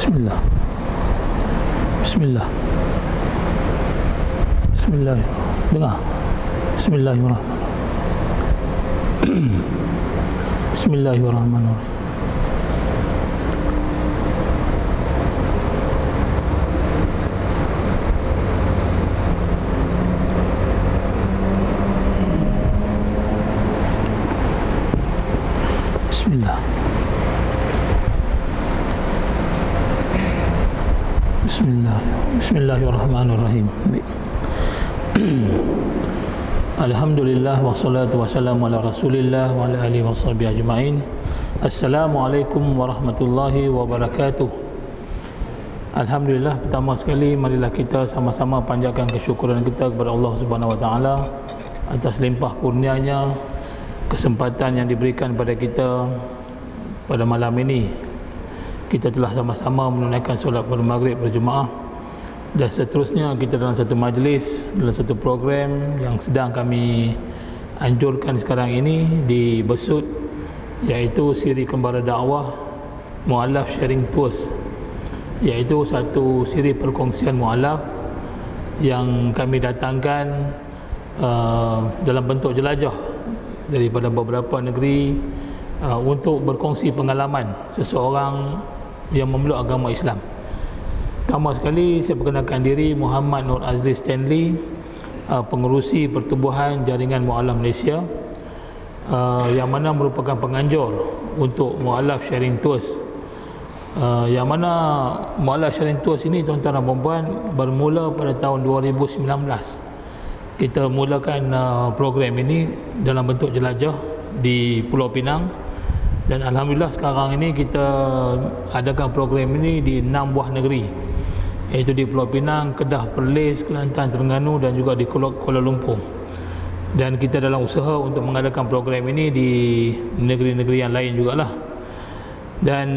Bismillah. Bismillah. Bismillah. Dengar. Bismillahirrahmanirrahim. Bismillahirrahmanirrahim. Bismillah. Bismillah. Bismillahirrahmanirrahim. Alhamdulillah wassalatu wassalamu ala Rasulillah wa ala alihi washabihi ajmain. Assalamualaikum warahmatullahi wabarakatuh. Alhamdulillah, pertama sekali marilah kita sama-sama panjatkan kesyukuran kita kepada Allah Subhanahu wa taala atas limpah kurnianya, kesempatan yang diberikan kepada kita pada malam ini. Kita telah sama-sama menunaikan solat maghrib berjemaah, dan seterusnya kita dalam satu majlis, dalam satu program yang sedang kami anjurkan sekarang ini di Besut, iaitu siri Kembara Dakwah Mu'allaf Sharing Tours, iaitu satu siri perkongsian mu'allaf yang kami datangkan dalam bentuk jelajah daripada beberapa negeri untuk berkongsi pengalaman seseorang yang memeluk agama Islam. Pertama sekali saya perkenalkan diri, Muhammad Nur Azli Stanley, pengerusi pertubuhan Jaringan Mu'allaf Malaysia, yang mana merupakan penganjur untuk Mu'allaf Sharing Tours, yang mana Mu'allaf Sharing Tours ini, tuan-tuan dan puan-puan, bermula pada tahun 2019. Kita mulakan program ini dalam bentuk jelajah di Pulau Pinang, dan alhamdulillah sekarang ini kita adakan program ini di 6 buah negeri, iaitu di Pulau Pinang, Kedah, Perlis, Kelantan, Terengganu dan juga di Kuala Lumpur. Dan kita dalam usaha untuk mengadakan program ini di negeri-negeri yang lain jugalah. Dan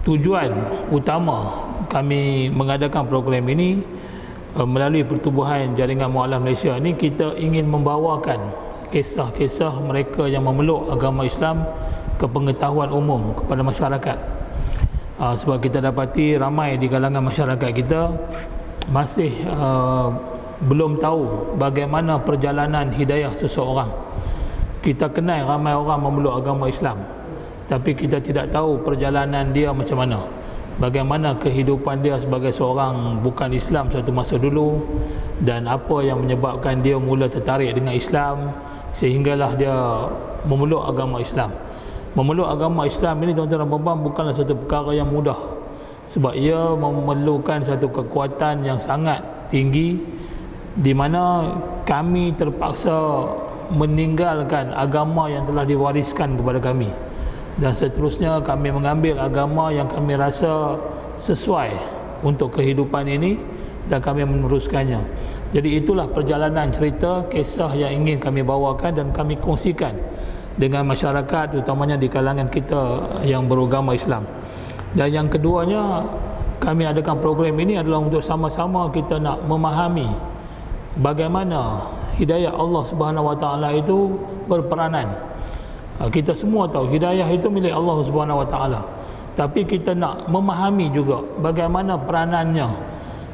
tujuan utama kami mengadakan program ini melalui pertubuhan Jaringan Mu'allaf Malaysia ini, kita ingin membawakan kisah-kisah mereka yang memeluk agama Islam ke pengetahuan umum kepada masyarakat. Sebab kita dapati ramai di kalangan masyarakat kita masih belum tahu bagaimana perjalanan hidayah seseorang. Kita kenal ramai orang memeluk agama Islam, tapi kita tidak tahu perjalanan dia macam mana, bagaimana kehidupan dia sebagai seorang bukan Islam satu masa dulu, dan apa yang menyebabkan dia mula tertarik dengan Islam sehinggalah dia memeluk agama Islam. Memeluk agama Islam ini, tuan-tuan dan puan-puan, bukanlah satu perkara yang mudah, sebab ia memerlukan satu kekuatan yang sangat tinggi, di mana kami terpaksa meninggalkan agama yang telah diwariskan kepada kami, dan seterusnya kami mengambil agama yang kami rasa sesuai untuk kehidupan ini dan kami meneruskannya. Jadi itulah perjalanan cerita kisah yang ingin kami bawakan dan kami kongsikan dengan masyarakat, terutamanya di kalangan kita yang beragama Islam. Dan yang keduanya, kami adakan program ini adalah untuk sama-sama kita nak memahami bagaimana hidayah Allah Subhanahu Wa Taala itu berperanan. Kita semua tahu hidayah itu milik Allah Subhanahu Wa Taala, tapi kita nak memahami juga bagaimana peranannya.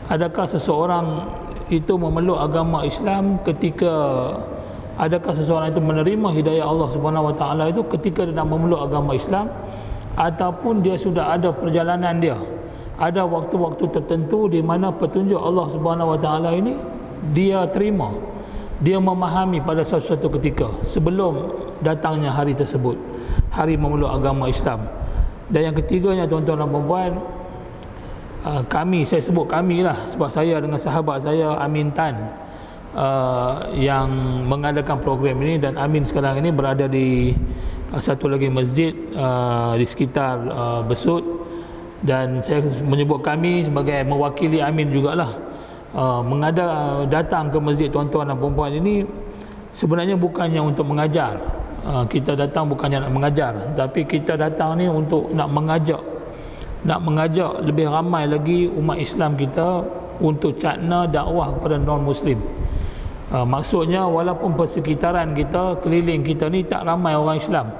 Adakah seseorang itu memeluk agama Islam adakah seseorang itu menerima hidayah Allah Subhanahu Wa Taala itu ketika dia nak memeluk agama Islam, ataupun dia sudah ada perjalanan dia, ada waktu-waktu tertentu di mana petunjuk Allah Subhanahu Wa Taala ini dia terima, dia memahami pada suatu ketika sebelum datangnya hari tersebut, hari memeluk agama Islam. Dan yang ketiganya, tuan-tuan dan puan-puan, saya sebut kami lah, sebab saya dengan sahabat saya Amin Tan yang mengadakan program ini, dan Amin sekarang ini berada di satu lagi masjid di sekitar Besut, dan saya menyebut kami sebagai mewakili Amin jugalah. Datang ke masjid tuan-tuan dan puan-puan ini sebenarnya bukannya untuk mengajar. Kita datang bukannya nak mengajar, tapi kita datang ni untuk nak mengajak lebih ramai lagi umat Islam kita untuk cakna dakwah kepada non-Muslim. Maksudnya walaupun persekitaran kita, keliling kita ni tak ramai orang Islam,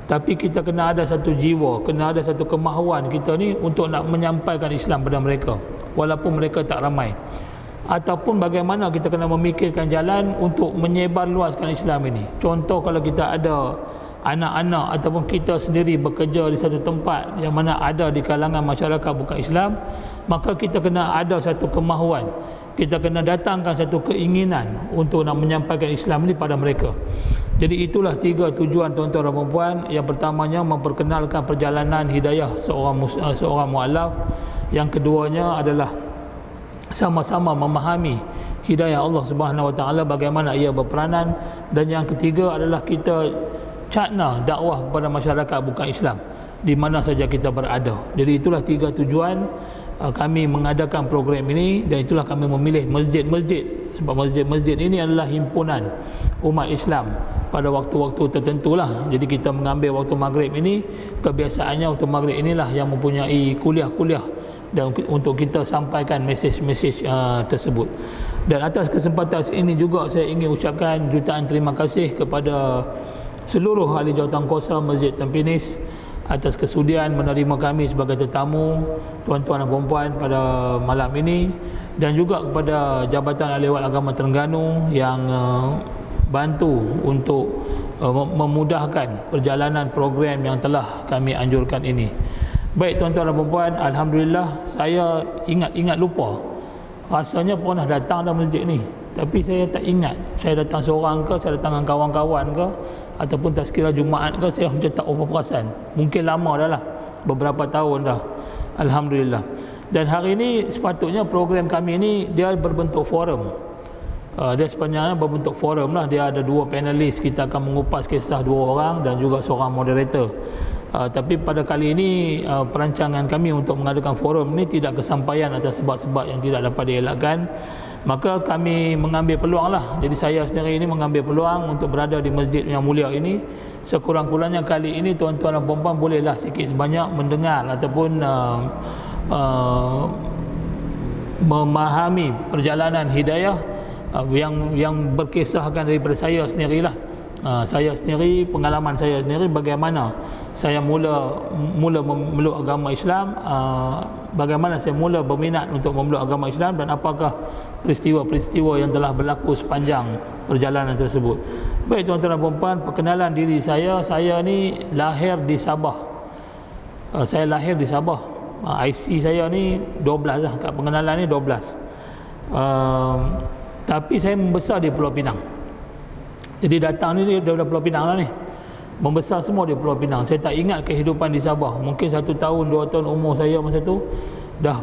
tapi kita kena ada satu jiwa, kena ada satu kemahuan kita ni untuk nak menyampaikan Islam pada mereka walaupun mereka tak ramai. Ataupun bagaimana kita kena memikirkan jalan untuk menyebarluaskan Islam ini. Contoh, kalau kita ada anak-anak ataupun kita sendiri bekerja di satu tempat yang mana ada di kalangan masyarakat bukan Islam, maka kita kena ada satu kemahuan, kita kena datangkan satu keinginan untuk nak menyampaikan Islam ini pada mereka. Jadi itulah 3 tujuan tuan-tuan dan puan. Yang pertamanya memperkenalkan perjalanan hidayah seorang mualaf. Yang keduanya adalah sama-sama memahami hidayah Allah Subhanahu Wa Taala, bagaimana ia berperanan. Dan yang ketiga adalah kita cakna dakwah kepada masyarakat bukan Islam di mana saja kita berada. Jadi itulah 3 tujuan kami mengadakan program ini, dan itulah kami memilih masjid-masjid, sebab masjid-masjid ini adalah himpunan umat Islam pada waktu-waktu tertentu lah. Jadi kita mengambil waktu maghrib ini, kebiasaannya waktu maghrib inilah yang mempunyai kuliah-kuliah dan untuk kita sampaikan mesej-mesej tersebut. Dan atas kesempatan ini juga saya ingin ucapkan jutaan terima kasih kepada seluruh ahli jawatankuasa Masjid Tampines atas kesudian menerima kami sebagai tetamu, tuan-tuan dan puan-puan, pada malam ini, dan juga kepada Jabatan Ahli-Ehwal Agama Terengganu yang bantu untuk memudahkan perjalanan program yang telah kami anjurkan ini. Baik tuan-tuan dan puan-puan, alhamdulillah saya ingat lupa. Rasanya pernah datang dalam masjid ni, tapi saya tak ingat saya datang seorang ke, saya datang dengan kawan-kawan ke, ataupun tazkirah Jumaat ke, saya macam tak perasan. Mungkin lama dah lah, beberapa tahun dah, alhamdulillah. Dan hari ini sepatutnya program kami ini dia berbentuk forum. Dia sebenarnya berbentuk forum lah. Dia ada 2 panelis, kita akan mengupas kisah 2 orang dan juga seorang moderator. Tapi pada kali ini perancangan kami untuk mengadakan forum ini tidak kesampaian atas sebab-sebab yang tidak dapat dielakkan. Maka kami mengambil peluang lah. Jadi saya sendiri ini mengambil peluang untuk berada di masjid yang mulia ini. Sekurang-kurangnya kali ini tuan-tuan dan puan-puan bolehlah sikit sebanyak mendengar ataupun memahami perjalanan hidayah yang berkisahkan daripada saya sendirilah. Saya sendiri, pengalaman saya sendiri, bagaimana saya mula memeluk agama Islam, bagaimana saya mula berminat untuk memeluk agama Islam, dan apakah peristiwa-peristiwa yang telah berlaku sepanjang perjalanan tersebut. Baik tuan-tuan dan puan-puan, perkenalan diri saya ni lahir di Sabah. Saya lahir di Sabah. IC saya ni 12 lah, kat pengenalan ni 12. Tapi saya membesar di Pulau Pinang. Jadi datang ni dia dah Pulau Pinang lah ni. Membesar semua di Pulau Pinang. Saya tak ingat kehidupan di Sabah. Mungkin 1 tahun, 2 tahun umur saya masa tu dah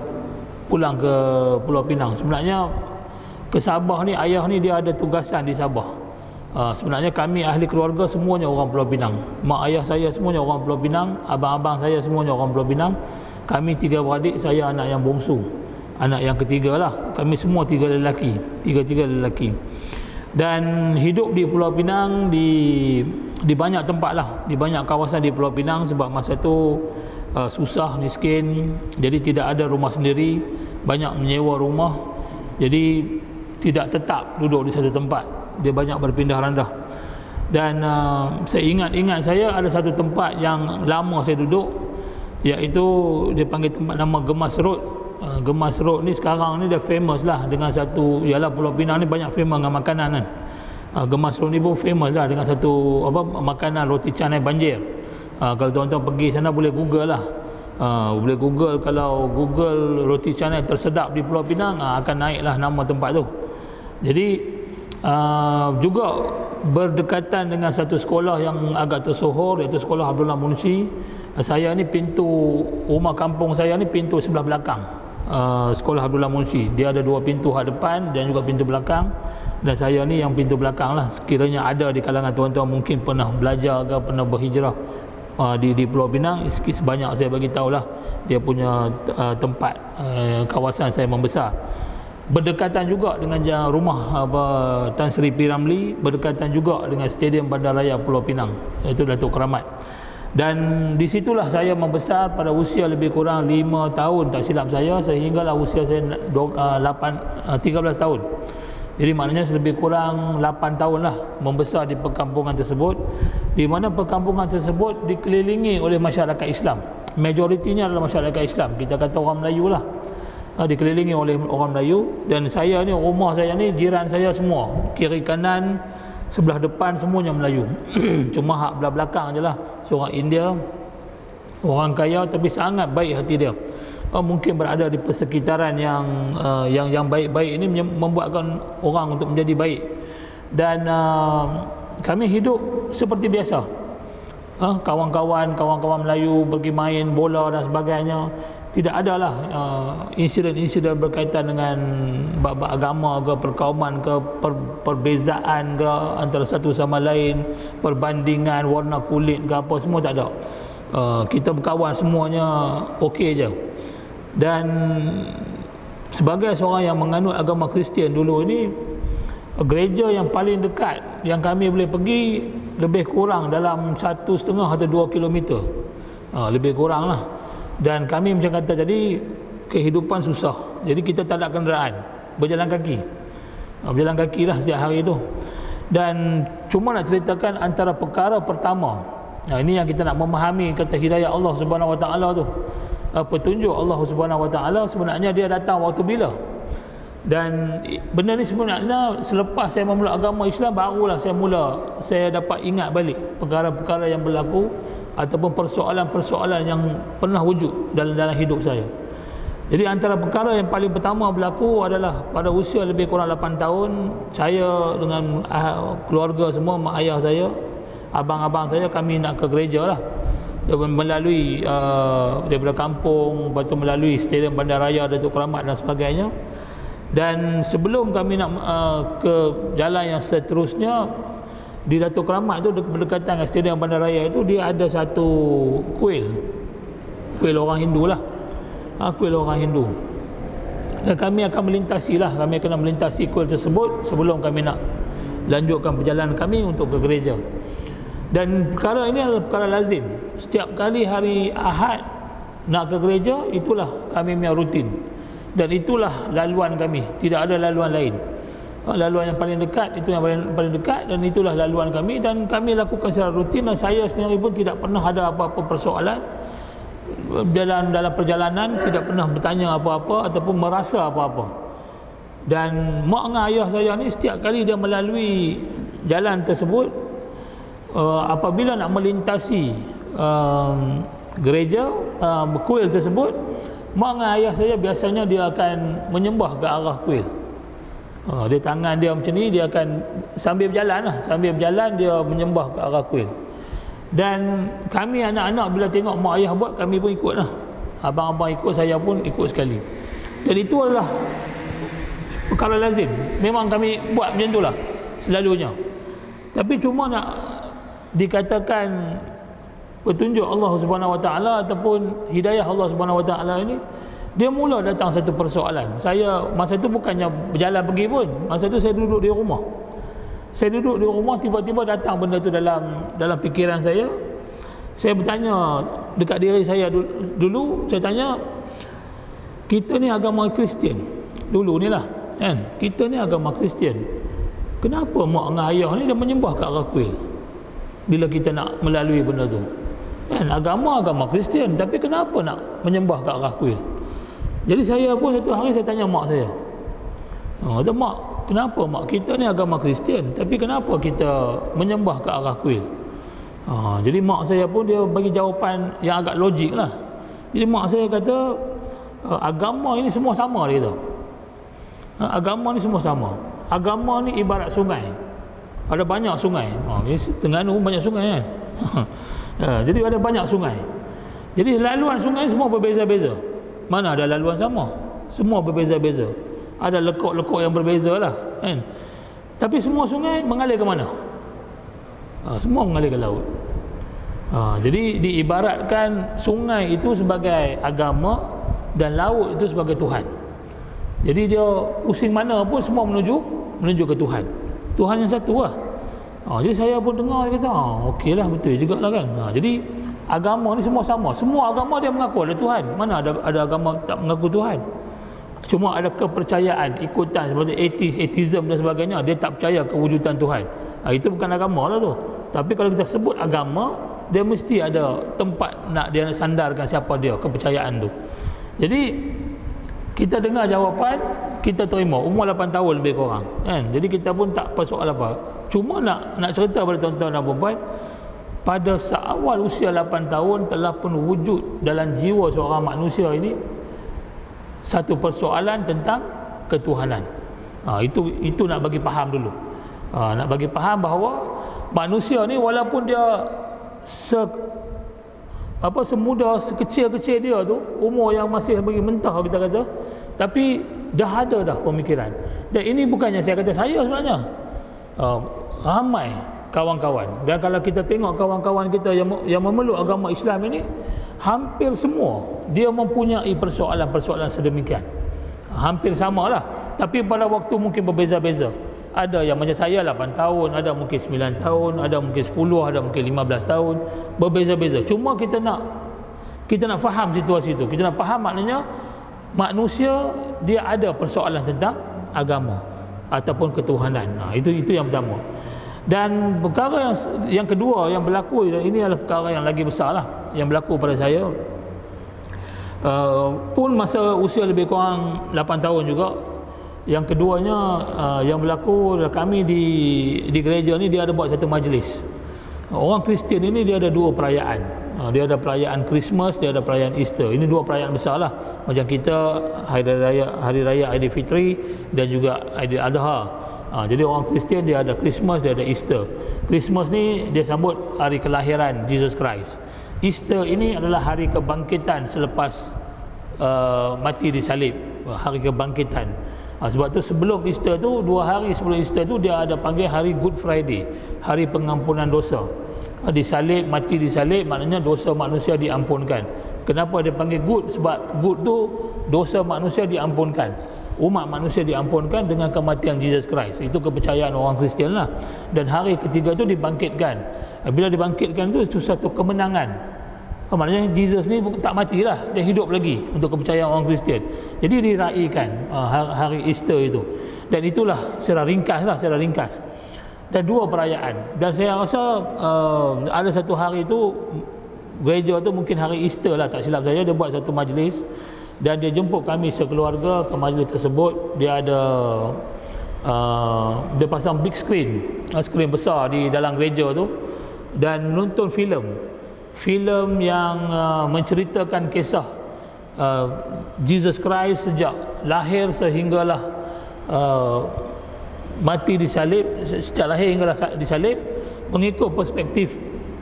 pulang ke Pulau Pinang. Sebenarnya ke Sabah ni, ayah ni dia ada tugasan di Sabah. Sebenarnya kami ahli keluarga semuanya orang Pulau Pinang. Mak ayah saya semuanya orang Pulau Pinang, abang-abang saya semuanya orang Pulau Pinang. Kami 3 beradik, saya anak yang bongsu, anak yang ketiga lah. Kami semua 3 lelaki, 3 lelaki. Dan hidup di Pulau Pinang di banyak tempat lah, di banyak kawasan di Pulau Pinang, sebab masa tu susah, miskin, jadi tidak ada rumah sendiri, banyak menyewa rumah, jadi tidak tetap duduk di satu tempat, dia banyak berpindah randah. Dan saya ingat saya ada satu tempat yang lama saya duduk, iaitu dia panggil tempat nama Gemas Road. Gemas Road ni sekarang ni dia famous lah dengan satu, ialah Pulau Pinang ni banyak famous dengan makanan kan. Gemas Road ni pun famous lah dengan satu makanan roti canai banjir. Kalau tuan-tuan pergi sana boleh google lah. Boleh google, kalau google roti canai tersedap di Pulau Pinang, akan naiklah nama tempat tu. Jadi juga berdekatan dengan satu sekolah yang agak tersohor, iaitu Sekolah Abdullah Munshi. Saya ni pintu rumah kampung saya ni pintu sebelah belakang. Sekolah Abdullah Munshi, dia ada 2 pintu depan dan juga pintu belakang, dan saya ni yang pintu belakang lah. Sekiranya ada di kalangan tuan-tuan mungkin pernah belajar ke pernah berhijrah di Pulau Pinang, sikit sebanyak saya bagi tahulah dia punya tempat, kawasan saya membesar. Berdekatan juga dengan rumah Tan Sri P. Ramlee, berdekatan juga dengan Stadium Bandaraya Pulau Pinang, iaitu Datuk Keramat. Dan disitulah saya membesar pada usia lebih kurang 5 tahun tak silap saya, sehinggalah usia saya 13 tahun. Jadi maknanya lebih kurang 8 tahun lah membesar di perkampungan tersebut, di mana perkampungan tersebut dikelilingi oleh masyarakat Islam. Majoritinya adalah masyarakat Islam, kita kata orang Melayu lah. Dikelilingi oleh orang Melayu, dan saya ni, rumah saya ni, jiran saya semua, kiri kanan, sebelah depan semuanya Melayu. Cuma hak belah belakang je lah seorang India, orang kaya tapi sangat baik hati dia. Mungkin berada di persekitaran yang baik-baik ini membuatkan orang untuk menjadi baik. Dan kami hidup seperti biasa. Kawan-kawan Melayu pergi main bola dan sebagainya. Tidak adalah insiden-insiden berkaitan dengan bab agama ke, perkauman ke, perbezaan ke antara satu sama lain, perbandingan warna kulit ke apa, semua tak ada. Kita berkawan semuanya okey je. Dan sebagai seorang yang menganut agama Kristian dulu ini, gereja yang paling dekat yang kami boleh pergi lebih kurang dalam 1,5 atau 2 kilometer, lebih kurang lah. Dan kami macam kata tadi, kehidupan susah, jadi kita tak ada kenderaan, berjalan kaki. Berjalan kaki lah setiap hari itu. Dan cuma nak ceritakan antara perkara pertama, ini yang kita nak memahami kata hidayah Allah Subhanahu Wa Taala tu. Petunjuk Allah Subhanahu Wa Taala sebenarnya dia datang waktu bila? Dan benda ni sebenarnya selepas saya memulai agama Islam, barulah saya dapat ingat balik perkara-perkara yang berlaku ataupun persoalan-persoalan yang pernah wujud dalam hidup saya. Jadi antara perkara yang paling pertama berlaku adalah pada usia lebih kurang 8 tahun, saya dengan keluarga semua, mak ayah saya, abang-abang saya, kami nak ke gereja lah. Melalui daripada kampung, lepas tu melalui stadium Bandaraya Datuk Keramat dan sebagainya. Dan sebelum kami nak ke jalan yang seterusnya, di Datuk Keramat tu berdekatan dengan stadium Bandaraya itu, dia ada satu kuil orang Hindu lah, kuil orang Hindu. Dan kami akan melintasi kuil tersebut sebelum kami nak lanjutkan perjalanan kami untuk ke gereja. Dan perkara ini adalah perkara lazim. Setiap kali hari Ahad nak ke gereja, itulah kami punya rutin. Dan itulah laluan kami, tidak ada laluan lain. Laluan yang paling dekat, itu yang paling dekat, dan itulah laluan kami. Dan kami lakukan secara rutin, dan saya sendiri pun tidak pernah ada apa-apa persoalan dalam perjalanan, tidak pernah bertanya apa-apa ataupun merasa apa-apa. Dan mak dengan ayah saya ni, setiap kali dia melalui jalan tersebut, apabila nak melintasi gereja, kuil tersebut, mak dengan ayah saya biasanya dia akan menyembah ke arah kuil. Dia tangan dia macam ni, dia akan sambil berjalan dia menyembah ke arah kuil. Dan kami anak-anak bila tengok mak ayah buat, kami pun ikut lah. Abang-abang ikut, saya pun ikut sekali. Dan itu adalah perkara lazim, memang kami buat macam tu lah selalunya. Tapi cuma nak dikatakan petunjuk Allah Subhanahu Wa Taala ataupun hidayah Allah Subhanahu Wa Taala ini, dia mula datang satu persoalan. Saya masa itu bukannya berjalan pergi pun, masa itu saya duduk di rumah. Tiba-tiba datang benda tu dalam fikiran saya. Saya bertanya dekat diri saya dulu, saya tanya, kita ni agama Kristian dulu ni lah kan, kita ni agama Kristian, kenapa mak dengan ayah ni dia menyembah ke arah kuil bila kita nak melalui benda tu kan? Agama Kristian, tapi kenapa nak menyembah ke arah kuil? Jadi saya pun satu hari saya tanya mak saya, kata, mak, kenapa mak, kita ni agama Kristian, tapi kenapa kita menyembah ke arah kuil? Jadi mak saya pun dia bagi jawapan yang agak logik lah. Jadi mak saya kata, agama ini semua sama, dia kata. Agama ni semua sama. Agama ni ibarat sungai. Ada banyak sungai. Terengganu banyak sungai kan. Jadi ada banyak sungai. Jadi laluan sungai semua berbeza-beza. Mana ada laluan sama? Semua berbeza-beza. Ada lekuk-lekuk yang berbeza lah kan. Tapi semua sungai mengalir ke mana? Semua mengalir ke laut. Jadi diibaratkan sungai itu sebagai agama dan laut itu sebagai Tuhan. Jadi dia pusing mana pun semua menuju ke Tuhan. Tuhan yang satu lah. Jadi saya pun dengar, dia kata, okey lah, betul juga lah kan. Jadi agama ni semua sama. Semua agama dia mengaku ada Tuhan. Mana ada agama tak mengaku Tuhan? Cuma ada kepercayaan, ikutan seperti atheism dan sebagainya, dia tak percaya kewujudan Tuhan. Itu bukan agama lah tu. Tapi kalau kita sebut agama, dia mesti ada tempat dia nak sandarkan siapa dia, kepercayaan tu. Jadi kita dengar jawapan, kita terima. Umur 8 tahun lebih kurang kan? Jadi kita pun tak persoal apa. Cuma nak cerita pada tuan-tuan dan puan-puan, pada seawal usia 8 tahun telah pun wujud dalam jiwa seorang manusia ini satu persoalan tentang ketuhanan. Itu nak bagi faham dulu. Nak bagi faham bahawa manusia ni walaupun dia semuda, sekecil-kecil dia tu, umur yang masih bagi mentah kita kata, tapi dah ada dah pemikiran. Dan ini bukannya saya kata saya sebenarnya, ramai kawan-kawan. Dan kalau kita tengok kawan-kawan kita yang memeluk agama Islam ini, hampir semua dia mempunyai persoalan-persoalan sedemikian. Hampir samalah, tapi pada waktu mungkin berbeza-beza. Ada yang macam saya 8 tahun, ada mungkin 9 tahun, ada mungkin 10, ada mungkin 15 tahun, berbeza-beza. Cuma kita nak faham situasi itu. Kita nak faham maknanya manusia dia ada persoalan tentang agama ataupun ketuhanan. Itu yang pertama. Dan perkara yang kedua yang berlaku, ini adalah perkara yang lagi besar lah yang berlaku pada saya. Pun masa usia lebih kurang 8 tahun juga. Yang keduanya yang berlaku, kami di gereja ni dia ada buat satu majlis. Orang Kristian ini dia ada dua perayaan. Dia ada perayaan Christmas, dia ada perayaan Easter. Ini dua perayaan besar lah. Macam kita hari raya Aidilfitri dan juga Aidiladha. Jadi orang Kristian dia ada Christmas, dia ada Easter. Christmas ni dia sambut hari kelahiran Jesus Christ. Easter ini adalah hari kebangkitan selepas mati disalib, hari kebangkitan. Sebab tu sebelum Easter tu, 2 hari sebelum Easter tu dia ada panggil hari Good Friday, hari pengampunan dosa. Disalib, mati disalib, maknanya dosa manusia diampunkan. Kenapa dia panggil good? Sebab good tu dosa manusia diampunkan, umat manusia diampunkan dengan kematian Jesus Christ. Itu kepercayaan orang Kristian lah. Dan hari ketiga tu dibangkitkan. Bila dibangkitkan tu satu kemenangan. Maknanya Jesus ni tak matilah, dia hidup lagi untuk kepercayaan orang Kristian. Jadi diraikan hari Easter itu. Dan itulah secara ringkas. Dan dua perayaan. Dan saya rasa ada satu hari itu gereja tu mungkin hari Easter lah, tak silap saya, dia buat satu majlis dan dia jemput kami sekeluarga ke majlis tersebut. Dia ada dia pasang big screen besar di dalam gereja tu dan nonton filem yang menceritakan kisah Jesus Christ sejak lahir sehinggalah mati disalib, sejak lahir hinggalah disalib, mengikut perspektif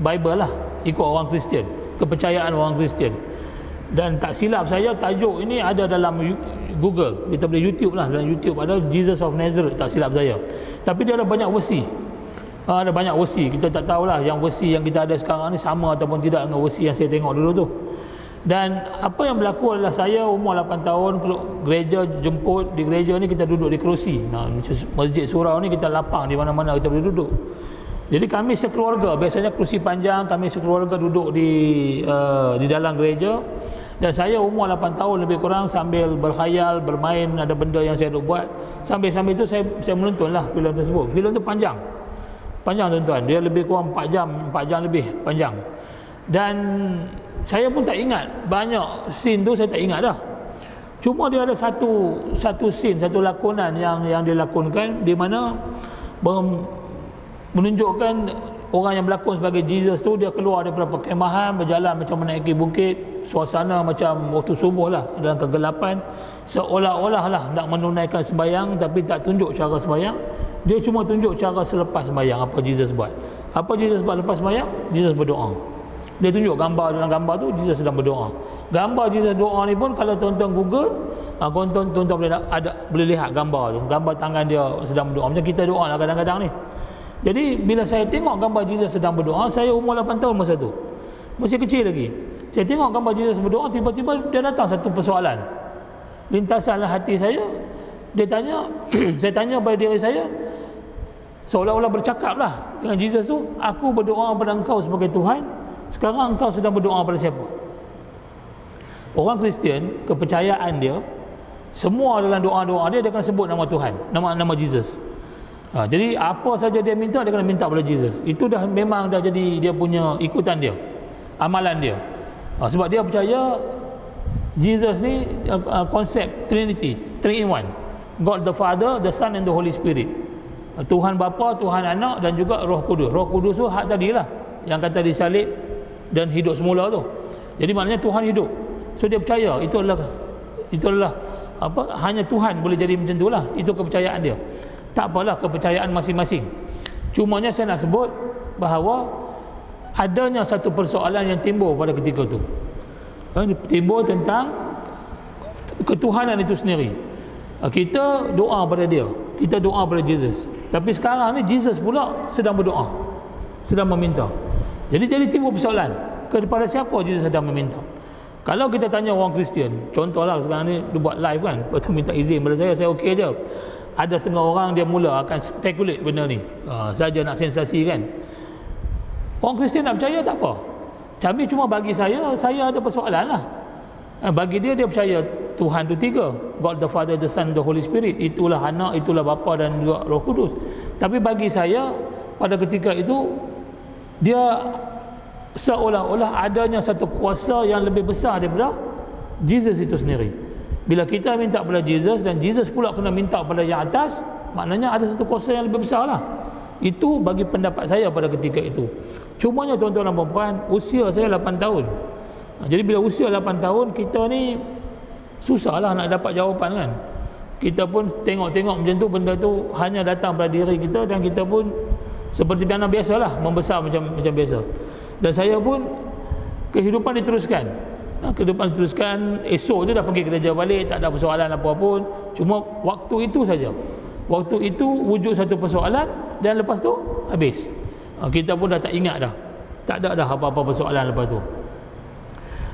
Bible lah, ikut orang Kristian, kepercayaan orang Kristian. Dan tak silap saya, tajuk ini ada dalam Google, kita boleh YouTube lah, dalam YouTube ada Jesus of Nazareth, tak silap saya. Tapi dia ada banyak versi. Ada banyak versi, kita tak tahulah yang versi yang kita ada sekarang ni sama ataupun tidak dengan versi yang saya tengok dulu tu. Dan apa yang berlaku adalah saya umur 8 tahun, gereja jemput, di gereja ni kita duduk di kerusi. Masjid surau ni kita lapang, di mana-mana kita boleh duduk. Jadi kami sekeluarga, biasanya kerusi panjang, kami sekeluarga duduk di dalam gereja. Dan saya umur 8 tahun lebih kurang sambil berkhayal, bermain, ada benda yang saya duk buat. Sambil-sambil itu saya menontonlah filem tersebut. Filem tu panjang tuan-tuan, dia lebih kurang 4 jam lebih panjang. Dan saya pun tak ingat banyak scene tu, saya tak ingat dah. Cuma dia ada satu scene, satu lakonan yang dilakonkan di mana menunjukkan orang yang berlakon sebagai Jesus tu, dia keluar daripada perkemahan, berjalan macam menaiki bukit, suasana macam waktu subuh lah, dalam kegelapan, seolah-olah lah nak menunaikan sembahyang, tapi tak tunjuk cara sembahyang. Dia cuma tunjuk cara selepas sembahyang apa Jesus buat. Apa Jesus buat lepas sembahyang? Jesus berdoa. Dia tunjuk gambar, dalam gambar tu Jesus sedang berdoa. Gambar Jesus doa ni pun kalau tuan-tuan Google, tuan-tuan boleh lihat gambar tu, gambar tangan dia sedang berdoa. Macam kita doa lah kadang-kadang ni. Jadi bila saya tengok gambar Jesus sedang berdoa, saya umur 8 tahun masa tu, masih kecil lagi. Saya tengok gambar Jesus berdoa, tiba-tiba dia datang satu persoalan lintasanlah hati saya. Dia tanya saya tanya pada diri saya, seolah-olah bercakap lah dengan Jesus tu, aku berdoa kepada engkau sebagai Tuhan, sekarang engkau sedang berdoa pada siapa? Orang Kristian, kepercayaan dia, Semua dalam doa-doa dia kena sebut nama Tuhan, nama Jesus. Jadi apa saja dia minta, dia kena minta pada Jesus. Itu dah memang dah jadi dia punya ikutan dia, amalan dia. Sebab dia percaya Jesus ni konsep Trinity, 3 in 1. God the Father, the Son and the Holy Spirit. Tuhan Bapa, Tuhan Anak dan juga Roh Kudus. Roh Kudus tu hak tadilah yang kata disalib dan hidup semula tu. Jadi maknanya Tuhan hidup. So dia percaya itu adalah apa, hanya Tuhan boleh jadi macam itulah. Itu kepercayaan dia. Tak apalah kepercayaan masing-masing. Cumanya saya nak sebut bahawa adanya satu persoalan yang timbul pada ketika itu. Timbul tentang ketuhanan itu sendiri. Kita doa pada dia, kita doa pada Jesus. Tapi sekarang ni Jesus pula sedang berdoa, sedang meminta. Jadi timbul persoalan, kepada siapa Jesus sedang meminta? Kalau kita tanya orang Kristian, contohlah sekarang ni dia buat live kan, lepas tu minta izin pada saya okey je. Ada setengah orang dia mula akan speculate benda ni, saja nak sensasi kan. Orang Kristian nak percaya tak apa. Tapi cuma bagi saya ada persoalan lah. Bagi dia percaya Tuhan tu 3, God the Father, the Son, the Holy Spirit. Itulah Anak, itulah Bapa dan juga Roh Kudus. Tapi bagi saya pada ketika itu dia seolah-olah adanya satu kuasa yang lebih besar daripada Jesus itu sendiri. Bila kita minta pada Jesus dan Jesus pula kena minta pada yang atas, maknanya ada satu kuasa yang lebih besar lah. Itu bagi pendapat saya pada ketika itu. Cumanya tuan-tuan dan puan-puan, usia saya 8 tahun. Jadi bila usia 8 tahun, kita ni susahlah nak dapat jawapan kan. Kita pun tengok-tengok macam tu, benda tu hanya datang pada diri kita dan kita pun seperti mana biasalah, membesar macam biasa. Dan saya pun kehidupan diteruskan. Kehidupan diteruskan, esok tu dah pergi kerja balik, tak ada persoalan apa pun. Cuma waktu itu saja. Waktu itu wujud satu persoalan dan lepas tu habis. Kita pun dah tak ingat dah. Tak ada dah apa-apa persoalan lepas tu.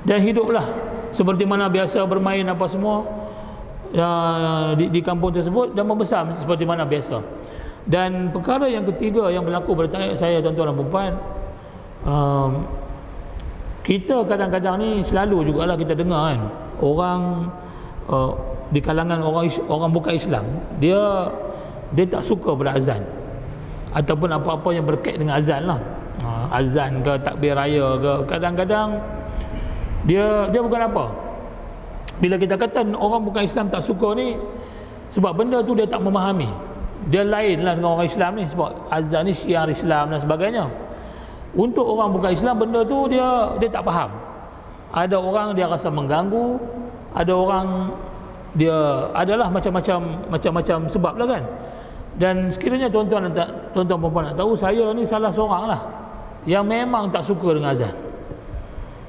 Dan hiduplah seperti mana biasa bermain apa semua di kampung tersebut dan membesar seperti mana biasa. Dan perkara yang ketiga yang berlaku pada saya tuan-tuan dan puan-puan, kita kadang-kadang ni selalu jugalah kita dengar kan, orang di kalangan orang bukan Islam, dia tak suka pada azan ataupun apa-apa yang berkait dengan azan lah. Azan ke takbir raya ke, kadang-kadang dia bukan apa. Bila kita kata orang bukan Islam tak suka ni, sebab benda tu dia tak memahami. Dia lain lah dengan orang Islam ni, sebab azan ni syiar Islam dan sebagainya. Untuk orang bukan Islam, benda tu dia tak faham. Ada orang dia rasa mengganggu, ada orang dia adalah macam-macam sebab lah kan. Dan sekiranya tuan-tuan puan-puan nak tahu, saya ni salah seorang lah yang memang tak suka dengan azan.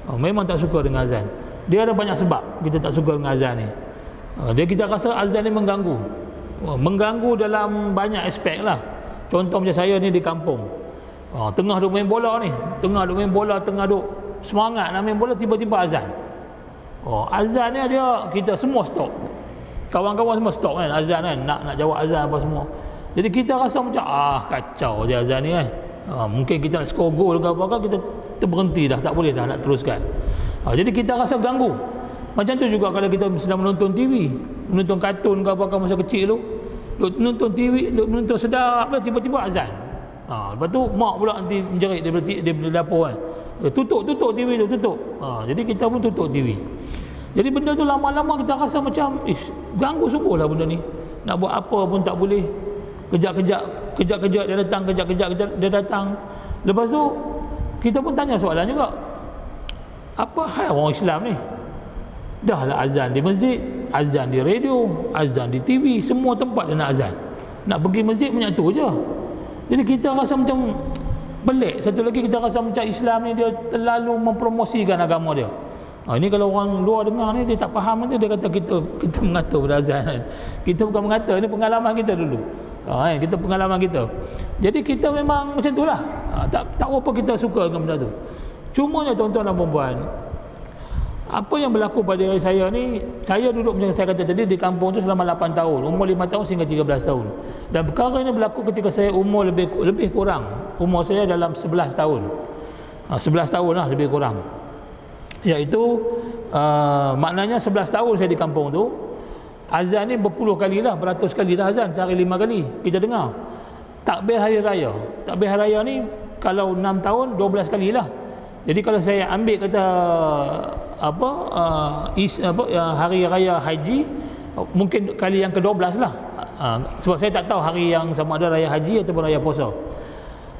Memang tak suka dengan azan. Dia ada banyak sebab kita tak suka dengan azan ni. Kita rasa azan ni mengganggu. Mengganggu dalam banyak aspek lah. Contoh macam saya ni di kampung, tengah duk main bola ni, tengah duk semangat nak main bola, tiba-tiba azan. Azan ni kita semua stop. Kawan-kawan semua stop kan, azan kan, nak jawab azan apa semua. Jadi kita rasa macam kacau je azan ni kan. Mungkin kita nak skor gol ke apa-apa, kita terberhenti dah, tak boleh dah nak teruskan. Jadi kita rasa ganggu. Macam tu juga kalau kita sedang menonton TV, menonton kartun ke apa-apa masa kecil tu, menonton TV, menonton sedap, tiba-tiba azan. Lepas tu mak pula nanti menjerit daripada dapur kan, tutup TV tu, tutup. Jadi kita pun tutup TV. Jadi benda tu lama-lama kita rasa macam ganggu sungguh lah benda ni. Nak buat apa pun tak boleh. Kejap-kejap dia datang, kejap-kejap dia datang. Lepas tu kita pun tanya soalan juga, apa hal orang Islam ni? Dah lah azan di masjid, azan di radio, azan di TV, semua tempat dia nak azan. Nak pergi masjid menyatu je. Jadi kita rasa macam pelik. Satu lagi kita rasa macam Islam ni dia terlalu mempromosikan agama dia. Ini kalau orang luar dengar ni, dia tak faham nanti dia kata kita mengata pada azan. Kita bukan mengata, ini pengalaman kita dulu. Kita pengalaman kita. Jadi kita memang macam itulah. Tak apa kita suka dengan benda tu. Cumanya tuan-tuan dan puan-puan, apa yang berlaku pada diri saya ni, saya duduk macam saya kata tadi di kampung tu selama 8 tahun, umur 5 tahun sehingga 13 tahun. Dan perkara ini berlaku ketika saya umur lebih kurang, umur saya dalam 11 tahun. 11 tahun lah lebih kurang. Iaitu maknanya 11 tahun saya di kampung tu. Azan ni berpuluh kali lah, beratus kali lah azan, sehari 5 kali kita dengar. Takbir hari raya, takbir hari raya ni kalau 6 tahun 12 kali lah. Jadi kalau saya ambil kata hari raya haji, mungkin kali yang ke-12 lah. Sebab saya tak tahu hari yang sama ada raya haji ataupun raya puasa.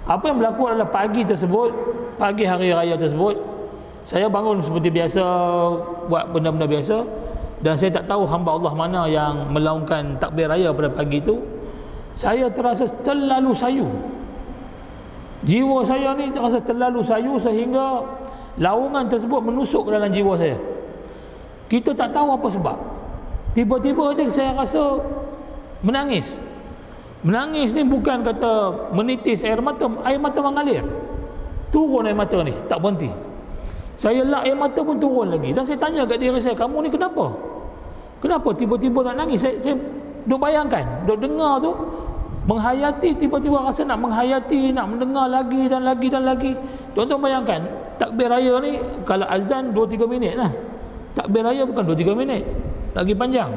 Apa yang berlaku adalah pagi tersebut, pagi hari raya tersebut, saya bangun seperti biasa, buat benda-benda biasa, dan saya tak tahu hamba Allah mana yang melaungkan takbir raya pada pagi itu. Saya terasa terlalu sayu. Jiwa saya ni terasa terlalu sayu sehingga laungan tersebut menusuk ke dalam jiwa saya. Kita tak tahu apa sebab. Tiba-tiba aja saya rasa menangis. Menangis ni bukan kata menitis air mata mengalir. Turun air mata ni, tak berhenti. Saya lak air mata pun turun lagi. Dan saya tanya kat diri saya, kamu ni kenapa? Kenapa tiba-tiba nak nangis? Saya duk bayangkan, duk dengar tu, menghayati, tiba-tiba rasa nak menghayati, nak mendengar lagi dan lagi dan lagi. Tuan-tuan bayangkan, takbir raya ni kalau azan 2-3 minit lah. Takbir raya bukan 2-3 minit, lagi panjang.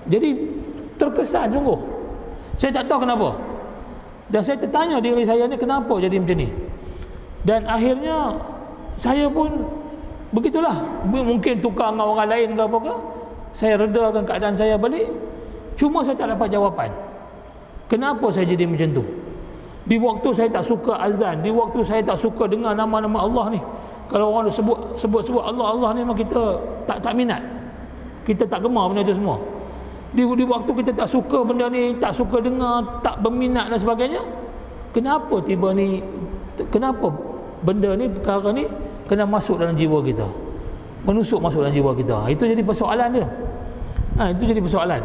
Jadi terkesan sungguh. Saya tak tahu kenapa. Dan saya tertanya diri saya ni, kenapa jadi macam ni? Dan akhirnya saya pun begitulah. Mungkin tukar dengan orang lain ke apa ke, saya redakan keadaan saya balik. Cuma saya tak dapat jawapan. Kenapa saya jadi macam tu? Di waktu saya tak suka azan, di waktu saya tak suka dengar nama-nama Allah ni. Kalau orang sebut Allah ni, memang kita tak minat. Kita tak gemar benda tu semua. Di waktu kita tak suka benda ni, tak suka dengar, tak berminat dan sebagainya, kenapa tiba ni, kenapa benda ni, perkara ni kena masuk dalam jiwa kita, menusuk masuk dalam jiwa kita? Itu jadi persoalan dia. Itu jadi persoalan.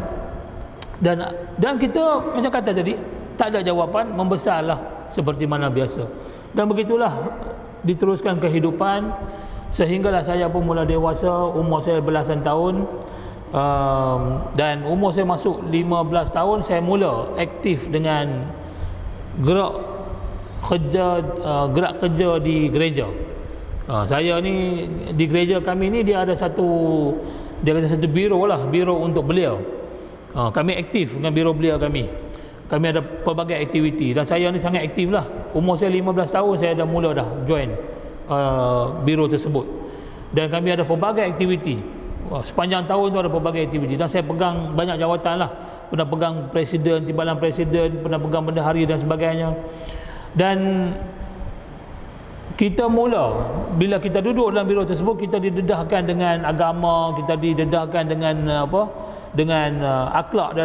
Dan kita macam kata tadi, tak ada jawapan, membesarlah seperti mana biasa. Dan begitulah diteruskan kehidupan, sehinggalah saya pun mula dewasa, umur saya belasan tahun. Dan umur saya masuk 15 tahun, saya mula aktif dengan gerak kerja di gereja. Saya ni di gereja kami ni dia ada satu biro lah, biro untuk belia. Kami aktif dengan biro belia kami. Kami ada pelbagai aktiviti dan saya ni sangat aktif lah. Umur saya 15 tahun saya dah mula dah join biro tersebut. Dan kami ada pelbagai aktiviti. Sepanjang tahun tu ada pelbagai aktiviti dan saya pegang banyak jawatan lah. Pernah pegang presiden, timbalan presiden, pernah pegang bendahari dan sebagainya. Dan kita mula, bila kita duduk dalam biro tersebut, kita didedahkan dengan agama, kita didedahkan dengan akhlak